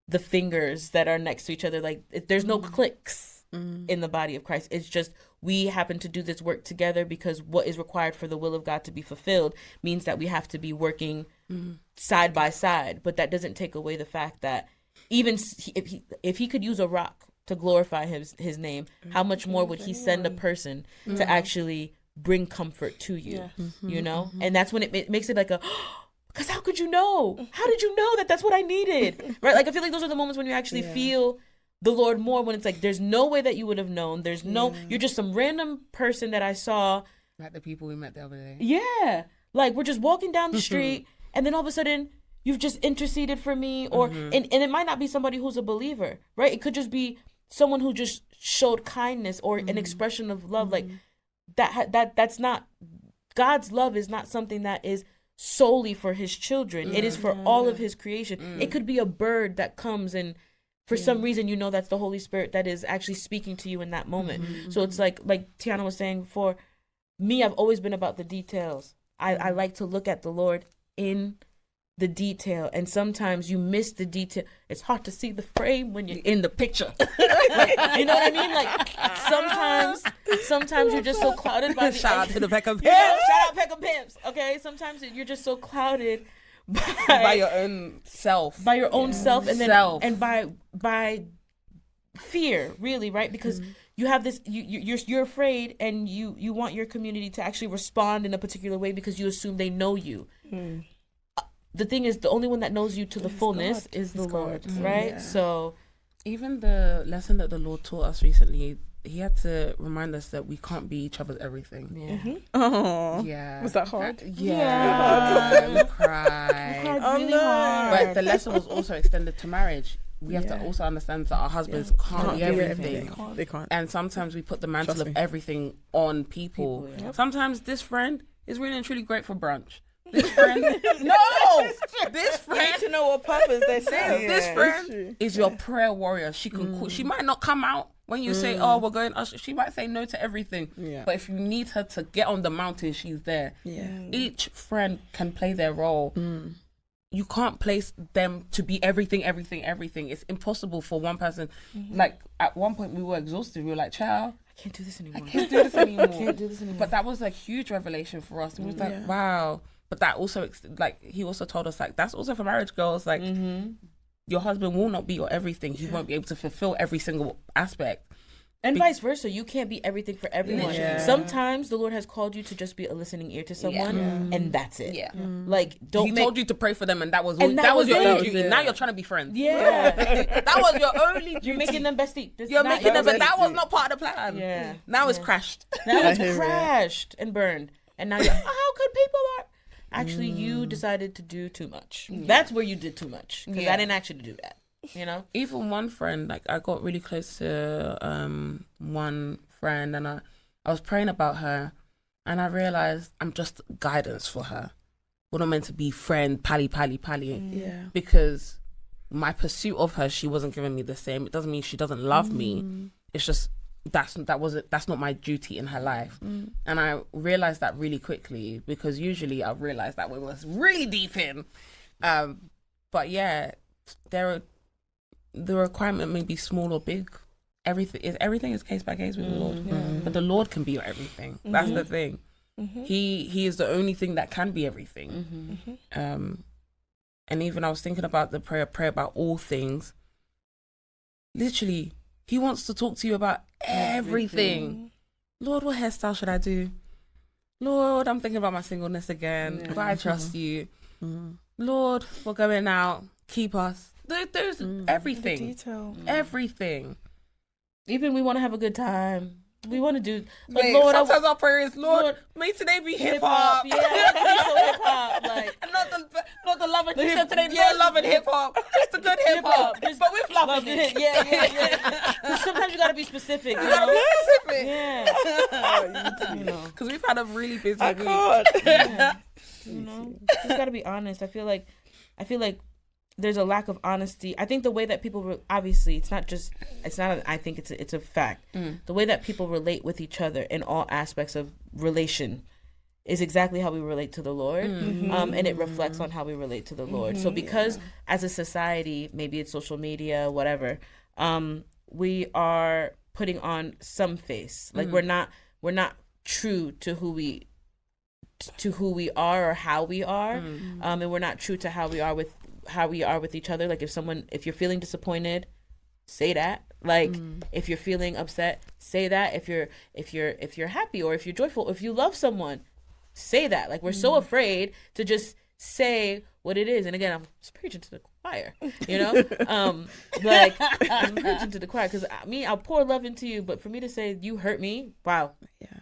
the fingers that are next to each other. Like, there's no cliques in the body of Christ. It's just we happen to do this work together because what is required for the will of God to be fulfilled means that we have to be working side by side. But that doesn't take away the fact that even if he could use a rock to glorify his name, how much more would he send a person to actually bring comfort to you, you know? And that's when it makes it like because how could you know? How did you know that that's what I needed? Right? Like, I feel like those are the moments when you actually feel the Lord more, when it's like, there's no way that you would have known. There's you're just some random person that I saw. Like the people we met the other day. Yeah. Like, we're just walking down the street and then all of a sudden you've just interceded for me, or and it might not be somebody who's a believer, right? It could just be someone who just showed kindness or an expression of love. Like, that's not, God's love is not something that is solely for his children. It is for all of his creation. It could be a bird that comes and for some reason, you know, that's the Holy Spirit that is actually speaking to you in that moment. So it's like Teeyana was saying, for me, I've always been about the details. I like to look at the Lord in the detail, and sometimes you miss the detail. It's hard to see the frame when you're in the picture. Like, you know what I mean? Like, sometimes you're just so clouded by Shout out to the Peckham Shout out Peckham Pimps. Okay, sometimes you're just so clouded by your own self, and then and by fear, really, right? Because you have this, you're afraid, and you want your community to actually respond in a particular way because you assume they know you. The thing is, the only one that knows you to the fullness is the Lord, right? Yeah. So even the lesson that the Lord taught us recently, he had to remind us that we can't be each other's everything. Oh, yeah. Was that hard? Yeah. We cried. Really hard. But the lesson was also extended to marriage. We have to also understand that our husbands can't be everything. They can't. And sometimes we put the mantle of everything on people. Sometimes this friend is really and truly great for brunch. This friend, this friend. To know what purpose they're saying. This friend is your prayer warrior. She can call. She might not come out when you say, "Oh, we're going." She might say no to everything. Yeah. But if you need her to get on the mountain, she's there. Yeah. Each friend can play their role. You can't place them to be everything. It's impossible for one person. Like, at one point, we were exhausted. We were like, "Child, I can't do this anymore. But that was a huge revelation for us. It was like, wow. But that also, like, he also told us, like, that's also for marriage girls. Like, your husband will not be your everything. He won't be able to fulfill every single aspect. And vice versa. You can't be everything for everyone. Yeah. Sometimes the Lord has called you to just be a listening ear to someone, and that's it. Yeah. Like, don't He told you to pray for them, and that was And that was your it. only duty. Now you're trying to be friends. Yeah. That was your only duty. You're making them bestie. You're making them, but that was not part of the plan. Yeah. Now it's crashed. Now it's crashed and burned. And now you're, how good people are. Actually, you decided to do too much. That's where you did too much. Because I didn't actually do that. You know? Even one friend, like I got really close to one friend, and I was praying about her, and I realized I'm just guidance for her. We're not meant to be friend, pally. Yeah. Because my pursuit of her, she wasn't giving me the same. It doesn't mean she doesn't love me. It's just that's not my duty in her life. And I realized that really quickly, because usually I realize that when we're really deep in. But yeah, the requirement may be small or big. Everything is case by case with the Lord. But the Lord can be your everything. That's the thing. He is the only thing that can be everything. And even I was thinking about the pray about all things. Literally, he wants to talk to you about everything. Lord, what hairstyle should I do? Lord, I'm thinking about my singleness again. But I trust you. Lord, we're going out. Keep us. There's everything. Everything. Even we want to have a good time. We want to do. Like, Wait, Lord, sometimes our prayer is, Lord, may today be hip hop. Yeah, so hip hop. Like, And not the love and hip hop. Today, yeah, love and hip hop. Just the good hip hop. But with love in it. Yeah. 'Cause sometimes you gotta be specific. You know? Specific. Yeah. You know. Because we've had a really busy I week. can't. Yeah. You know, just gotta be honest. I feel like there's a lack of honesty. I think the way that people obviously it's not. I think it's a fact. The way that people relate with each other in all aspects of relation is exactly how we relate to the Lord, and it reflects on how we relate to the Lord. So because as a society, maybe it's social media, whatever, we are putting on some face. Like we're not true to who we are or how we are, and we're not true to how we are with each other. Like if you're feeling disappointed, say that. Like if you're feeling upset, say that. If you're happy or if you're joyful, or if you love someone, say that. Like we're so afraid to just say what it is. And again, I'm just preaching to the choir, you know. Like I'm preaching to the choir because I'll pour love into you, but for me to say you hurt me, wow,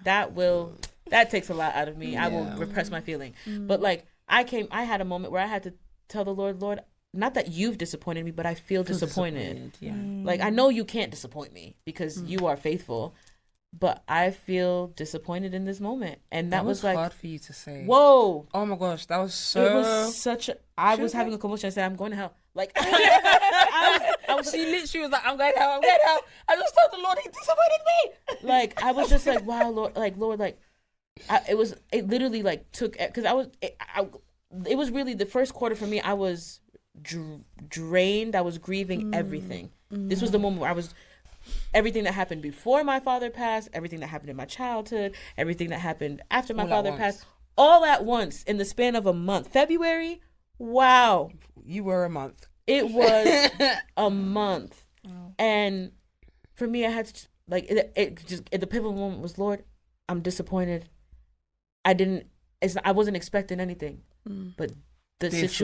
that takes a lot out of me. I will repress my feeling. But like I had a moment where I had to tell the Lord, not that you've disappointed me, but I feel disappointed. Yeah. Like I know you can't disappoint me because you are faithful, but I feel disappointed in this moment. And that was like hard for you to say. Whoa. Oh my gosh, that was so. It was such a. I was having a commotion. I said, I'm going to hell. Like She literally was like, I'm going to hell. I just told the Lord he disappointed me. Like I was just like, wow, Lord, like. It literally like took, because it was really the first quarter for me. I was drained. I was grieving everything. This was the moment where everything that happened before my father passed, everything that happened in my childhood, everything that happened after my father passed, all at once in the span of a month. February, wow. You were a month. It was a month. Oh. And for me, I had to the pivotal moment was, Lord, I'm disappointed. I wasn't expecting anything, but this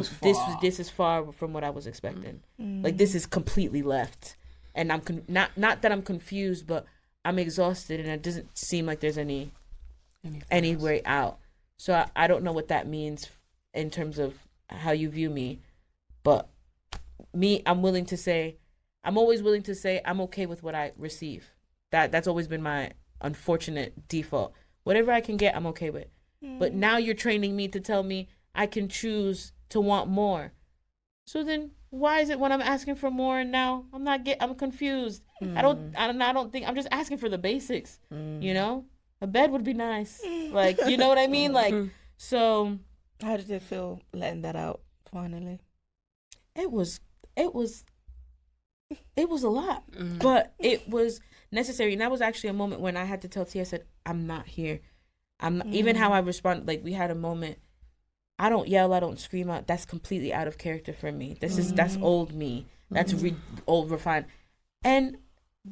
is far from what I was expecting. Like this is completely left, and I'm not that I'm confused, but I'm exhausted, and it doesn't seem like there's any way out. So I don't know what that means in terms of how you view me, but I'm always willing to say I'm okay with what I receive. That's always been my unfortunate default. Whatever I can get, I'm okay with. But now you're training me to tell me I can choose to want more. So then why is it when I'm asking for more and now I'm confused? I don't think I'm just asking for the basics. You know? A bed would be nice. Like, you know what I mean? Like, so how did it feel letting that out finally? It was a lot, but it was necessary. And that was actually a moment when I had to tell Tia, I said, I'm not here. I'm not, even how I respond. Like we had a moment. I don't yell. I don't scream out. That's completely out of character for me. That's old me. That's old refined. And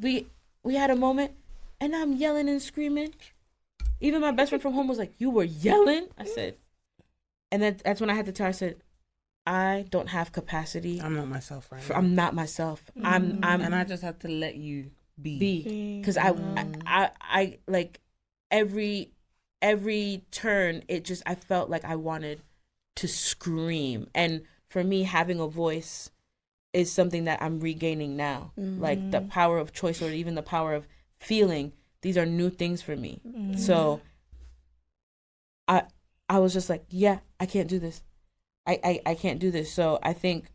we had a moment. and I'm yelling and screaming. Even my best friend from home was like, "You were yelling?" I said, and that's when I had to tell her, I said, I don't have capacity. I'm not myself right now. I'm not myself. I'm and I just have to let you be. Because I like every turn, I felt like I wanted to scream. And for me, having a voice is something that I'm regaining now. Like the power of choice, or even the power of feeling. These are new things for me. So I was just like, yeah, I can't do this. I can't do this. So I think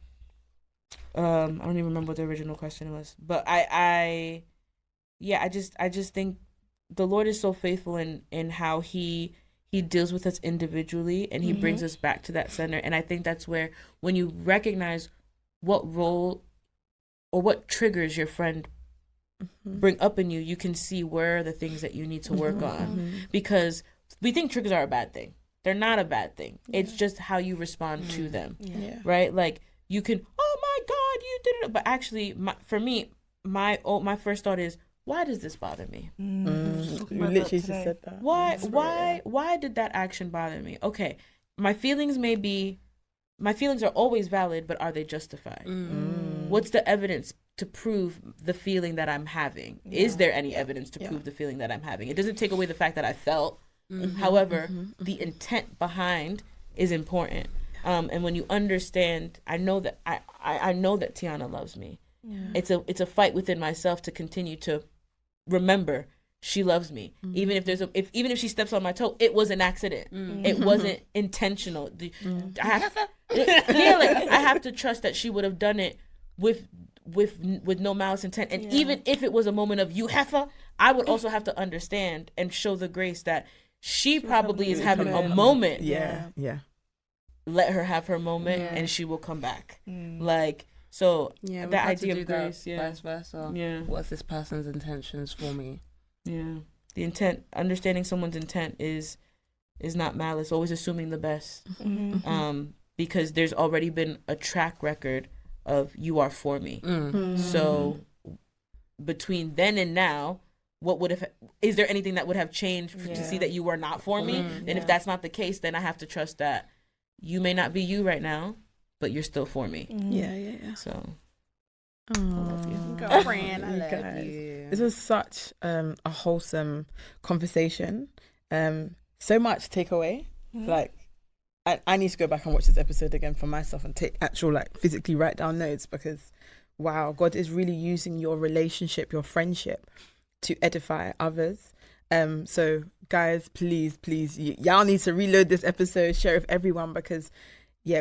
I don't even remember what the original question was, but I just think the Lord is so faithful in how he deals with us individually, and he brings us back to that center. And I think that's where, when you recognize what role or what triggers your friend bring up in you, you can see where are the things that you need to work on, because we think triggers are a bad thing. They're not a bad thing. It's just how you respond to them, right? Like, you can, oh my God, you did it, but actually, for me, my first thought is, why does this bother me? You literally just said that. Why did that action bother me? Okay, my feelings are always valid, but are they justified? What's the evidence to prove the feeling that I'm having? Is there any evidence to prove the feeling that I'm having? It doesn't take away the fact that I felt. However, the intent behind is important. And when you understand, I know that I know that Teeyana loves me. It's a fight within myself to continue to remember she loves me. Even if she steps on my toe, it was an accident. It wasn't intentional. I have to trust that she would have done it with no malice intent. And even if it was a moment of you heifer, I would also have to understand and show the grace that she probably is having a moment. Let her have her moment, and she will come back. Like, so that idea of grace, vice versa. What's this person's intentions for me? The intent, understanding someone's intent is not malice. Always assuming the best, because there's already been a track record of you are for me. So between then and now, is there anything that would have changed to see that you were not for me? And if that's not the case, then I have to trust that you may not be you right now, but you're still for me. So I love you. Girlfriend, I love you. This was such a wholesome conversation. So much takeaway. Like, I need to go back and watch this episode again for myself and take actual, physically write down notes, because wow, God is really using your relationship, your friendship, to edify others. So guys, please, y'all need to reload this episode, share it with everyone, because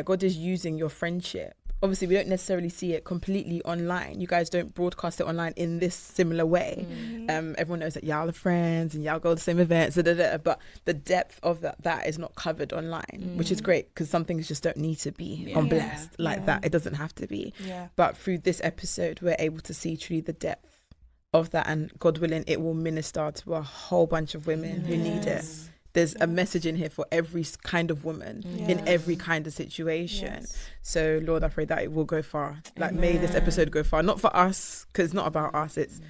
God is using your friendship. Obviously, we don't necessarily see it completely online. You guys don't broadcast it online in this similar way. Everyone knows that y'all are friends and y'all go to the same events, but the depth of that is not covered online, which is great, because some things just don't need to be on blast like that. It doesn't have to be. But through this episode, we're able to see truly the depth of that, and God willing, it will minister to a whole bunch of women who need it. There's a message in here for every kind of woman, in every kind of situation. So Lord, I pray that it will go far. May this episode go far, not for us, because it's not about us, it's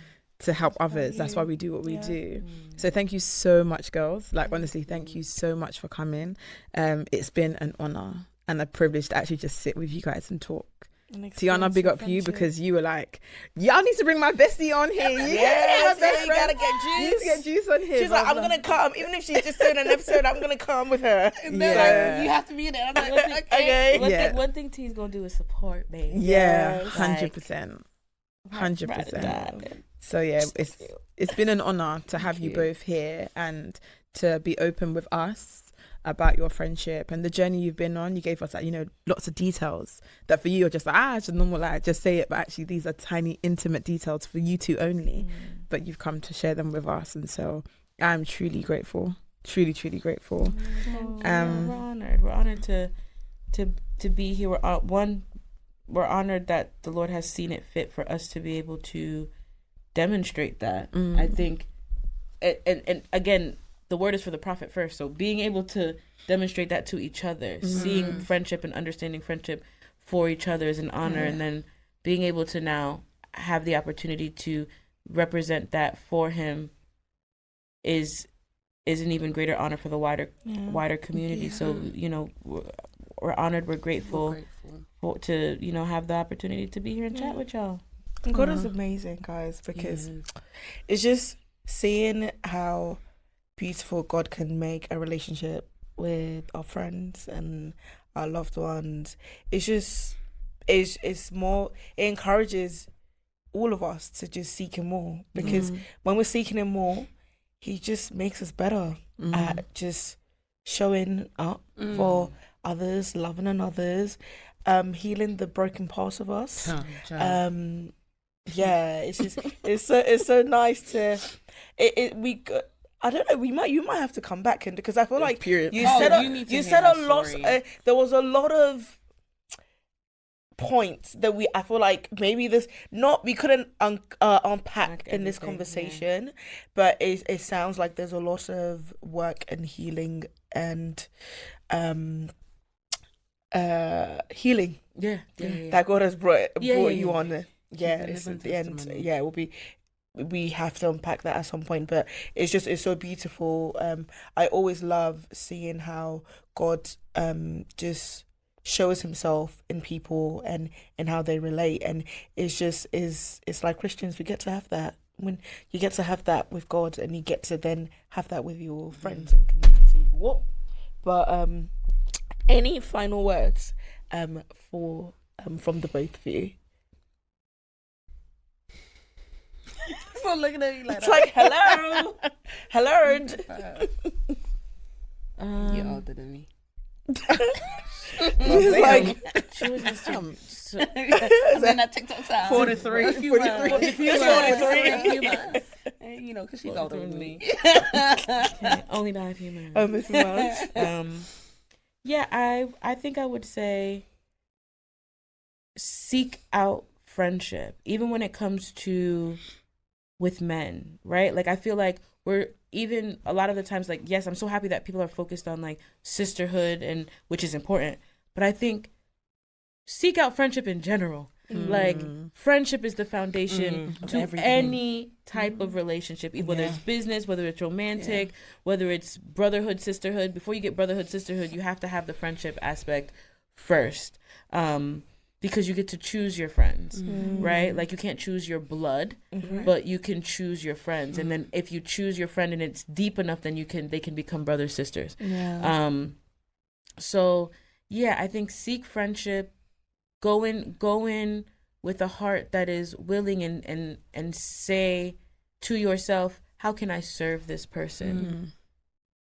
to help others. That's why we do what we do. So thank you so much, girls. Honestly, thank you so much for coming. It's been an honor and a privilege to actually just sit with you guys and talk. Teeyana, big up for you, because you were like, y'all need to bring my bestie on here. You gotta get juice. You need to get juice on here. She's like, I'm gonna come, even if she's just doing an episode, I'm gonna come with her. You have to be there. I'm like, okay. One thing T's gonna do is support, baby. 100%. 100%. So it's been an honor to have you both here and to be open with us about your friendship and the journey you've been on. You gave us lots of details that for you are just it's just normal, just say it, but actually these are tiny intimate details for you two only, but you've come to share them with us, and so I'm truly grateful, truly grateful. We're honored to be here. We're honored that the Lord has seen it fit for us to be able to demonstrate that. I think and again, the word is for the prophet first. So being able to demonstrate that to each other, seeing friendship and understanding friendship for each other is an honor. And then being able to now have the opportunity to represent that for him is an even greater honor for the wider community. So, you know, we're honored, we're grateful, to, you know, have the opportunity to be here and chat with y'all. God is amazing, guys, because it's just seeing how beautiful God can make a relationship with our friends and our loved ones. It's just, it's more, it encourages all of us to just seek him more, because when we're seeking him more, he just makes us better at just showing up for others, loving on others, healing the broken parts of us. Yeah, it's just it's so nice to I don't know, you might have to come back, and because I feel like you said a lot. There was a lot of points that I feel like maybe we couldn't unpack in this conversation, but it sounds like there's a lot of work and healing and healing that God has brought you on. It's at the end. Yeah, it will be. We have to unpack that at some point, but it's so beautiful. I always love seeing how God just shows himself in people and how they relate, and it's like Christians, we get to have that. When you get to have that with God, and you get to then have that with your friends and community. But any final words for from the both of you? Not looking at me like It's that. like, hello. You're older than me. It's like, She was just And then that TikTok sound. 43. A few months. 43. You know, because she's older than me. only by a few months. Yeah, I think I would say seek out friendship, even when it comes to with men, right? Like, I feel like we're even a lot of the times, like, yes, I'm so happy that people are focused on like sisterhood, and which is important, but I think seek out friendship in general. Like, friendship is the foundation to any type of relationship, whether it's business, whether it's romantic, whether it's brotherhood, sisterhood. Before you get brotherhood, sisterhood, you have to have the friendship aspect first, because you get to choose your friends, right? Like, you can't choose your blood, but you can choose your friends. And then if you choose your friend and it's deep enough, then they can become brothers, sisters. So yeah, I think seek friendship. Go in with a heart that is willing, and say to yourself, how can I serve this person?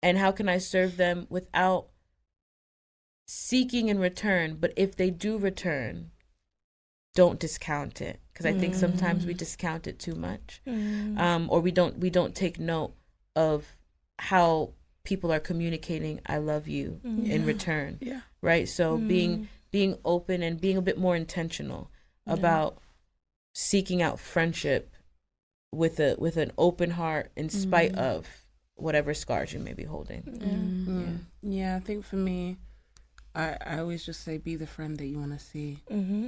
And how can I serve them without seeking in return? But if they do return, don't discount it, because I think sometimes we discount it too much, or we don't take note of how people are communicating I love you in return, right? So being open and being a bit more intentional about seeking out friendship with an open heart, in spite of whatever scars you may be holding. Yeah, I think for me, I always just say, be the friend that you want to see.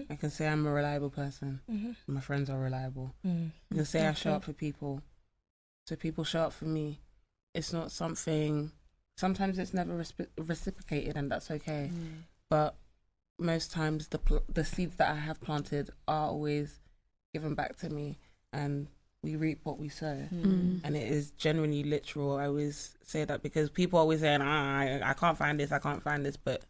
I can say I'm a reliable person. My friends are reliable. I can say I show up for people, so people show up for me. It's not something, sometimes it's never reciprocated, and that's okay. But most times the seeds that I have planted are always given back to me, and we reap what we sow. And it is genuinely literal. I always say that because people always say, I can't find this, but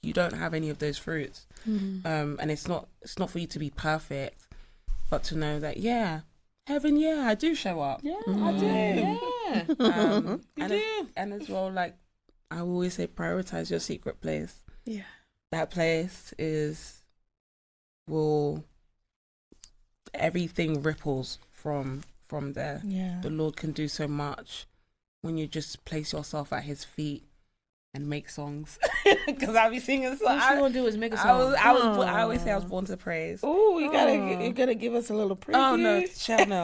you don't have any of those fruits. And it's not for you to be perfect, but to know that, heaven, I do show up. I do. And as well, like I always say, prioritize your secret place. That place everything ripples from there. The Lord can do so much when you just place yourself at his feet and make songs. Because I'll be singing songs. All you gonna do is make a song. I always say I was born to praise. Oh, you gotta give us a little preview. Oh no, child, no.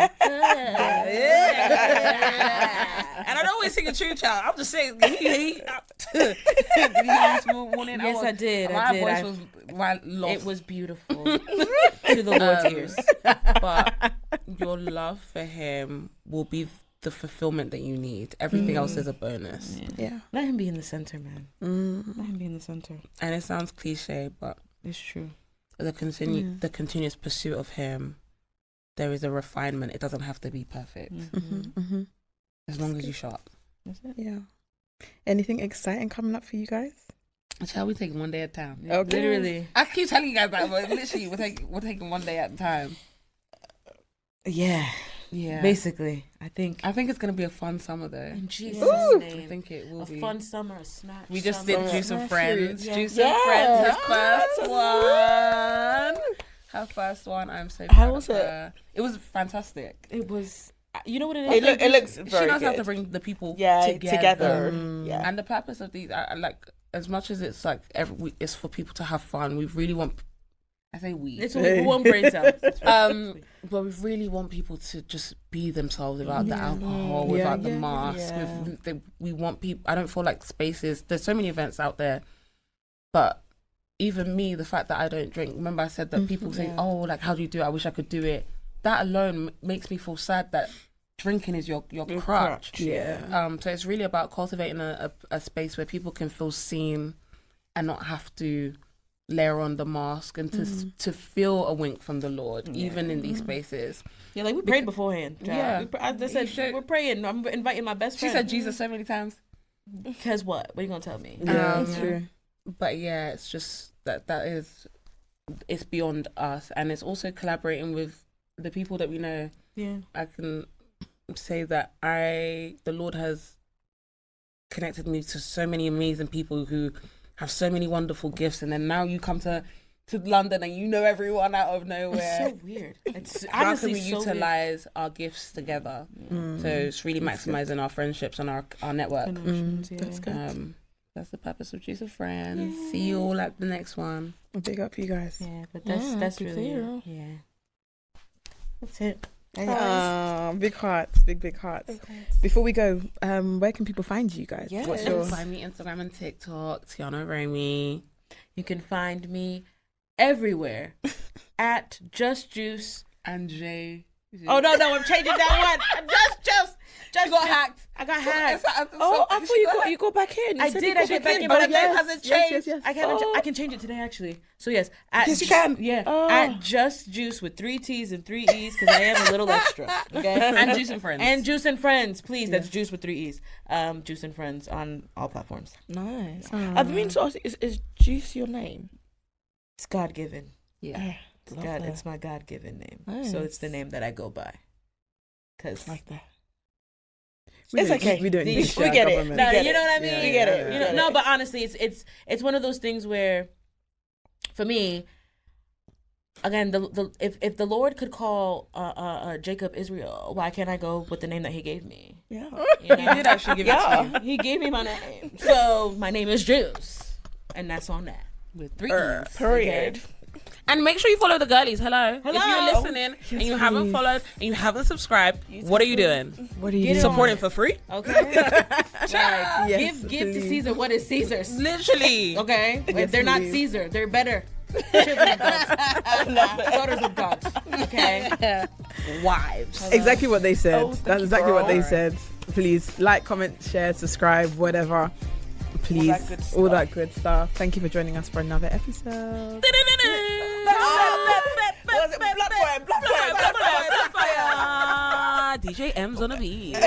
And I don't always sing a true child. I'm just saying. Did you hear this morning? Yes, I did. My voice was lost. It was beautiful to the Lord's ears. But your love for him will be the fulfillment that you need. Everything else is a bonus. Yeah. Let him be in the center, man. Let him be in the center. And it sounds cliche, but it's true. The continuous pursuit of him, there is a refinement. It doesn't have to be perfect. As long as you show up. That's it. Yeah. Anything exciting coming up for you guys? Shall we take one day at a time? Okay. Literally. I keep telling you guys that, but literally, we're taking one day at a time. Yeah. Basically, I think it's gonna be a fun summer though. In Jesus' name. I think it will be a fun summer, a snatch. We just summer. did Juice and Friends. Yeah. Juice and Friends, his first one. Her first one. I'm so proud. How was of her. It was fantastic. It was. You know what it is? It looks very She knows good. how to bring the people together. Yeah. And the purpose of these, like, as much as it's like it's for people to have fun, we really want. I say we. It's one brain cell. But we really want people to just be themselves without the alcohol, without the mask. We want people. I don't feel like spaces. There's so many events out there, but even me, the fact that I don't drink. Remember, I said that people say, "Oh, like how do you do it? I wish I could do it." That alone makes me feel sad that drinking is your crutch. Yeah. So it's really about cultivating a space where people can feel seen and not have to layer on the mask and to feel a wink from the Lord, even in these spaces. Yeah, like we prayed beforehand. Yeah. I said, we're praying. I'm inviting my best friend. She said Jesus so many times. Because what? What are you going to tell me? Yeah, that's true. But yeah, it's just it's beyond us. And it's also collaborating with the people that we know. Yeah. I can say that the Lord has connected me to so many amazing people who have so many wonderful gifts, and then now you come to London and you know everyone out of nowhere. It's so weird. It's how honestly can we so utilize our gifts together? So it's really maximizing our friendships and our network. That's good. That's the purpose of Juice and Friends. See you all at the next one. Big up you guys. Yeah, but that's really it. Yeah. That's it. Big hearts, big hearts. Before we go, where can people find you guys? Yes. What's your... Find me Instagram and TikTok, Teeyana Romy. You can find me everywhere at Just Juice and Jay. Oh no, I'm changing that one. Just got hacked. I got hacked. I thought you got back in. I did get back in, but the name hasn't changed. Yes. I can change it today actually. So yes, Yes, you can. Yeah, at Just Juice with 3 T's and 3 E's because I am a little extra. Okay, and Juice and Friends. And Juice and Friends, please. That's Juice with 3 E's. Juice and Friends on all platforms. Nice. I've been meaning to ask, is Juice your name? It's God given. Yeah. It's my God given name. Nice. So it's the name that I go by. Cause Like that. It's okay. We don't need We get it. government. No, get you know what I mean. Yeah, We get it. You know, no, but honestly, it's one of those things where, for me, again, if the Lord could call Jacob Israel, why can't I go with the name that He gave me? Yeah. You know? He did actually give it to you. He gave me my name, so my name is Juice, and that's on that. With 3 E's. Period. Okay. And make sure you follow the girlies. Hello. If you're Hello. listening and you haven't followed and you haven't subscribed, what are you doing? What are you Get doing? it on. Supporting for free? Okay. Yes, give to please. Caesar what is Caesar's. Literally. Okay, Yes, they're not please. Caesar. They're better. Children of God. Daughters of God. Okay. Wives. Exactly what they said. Oh, thank That's you, exactly what they girl. said. Please like, comment, share, subscribe, whatever. Please, all that good stuff. Thank you for joining us for another episode. DJ M's on a beat.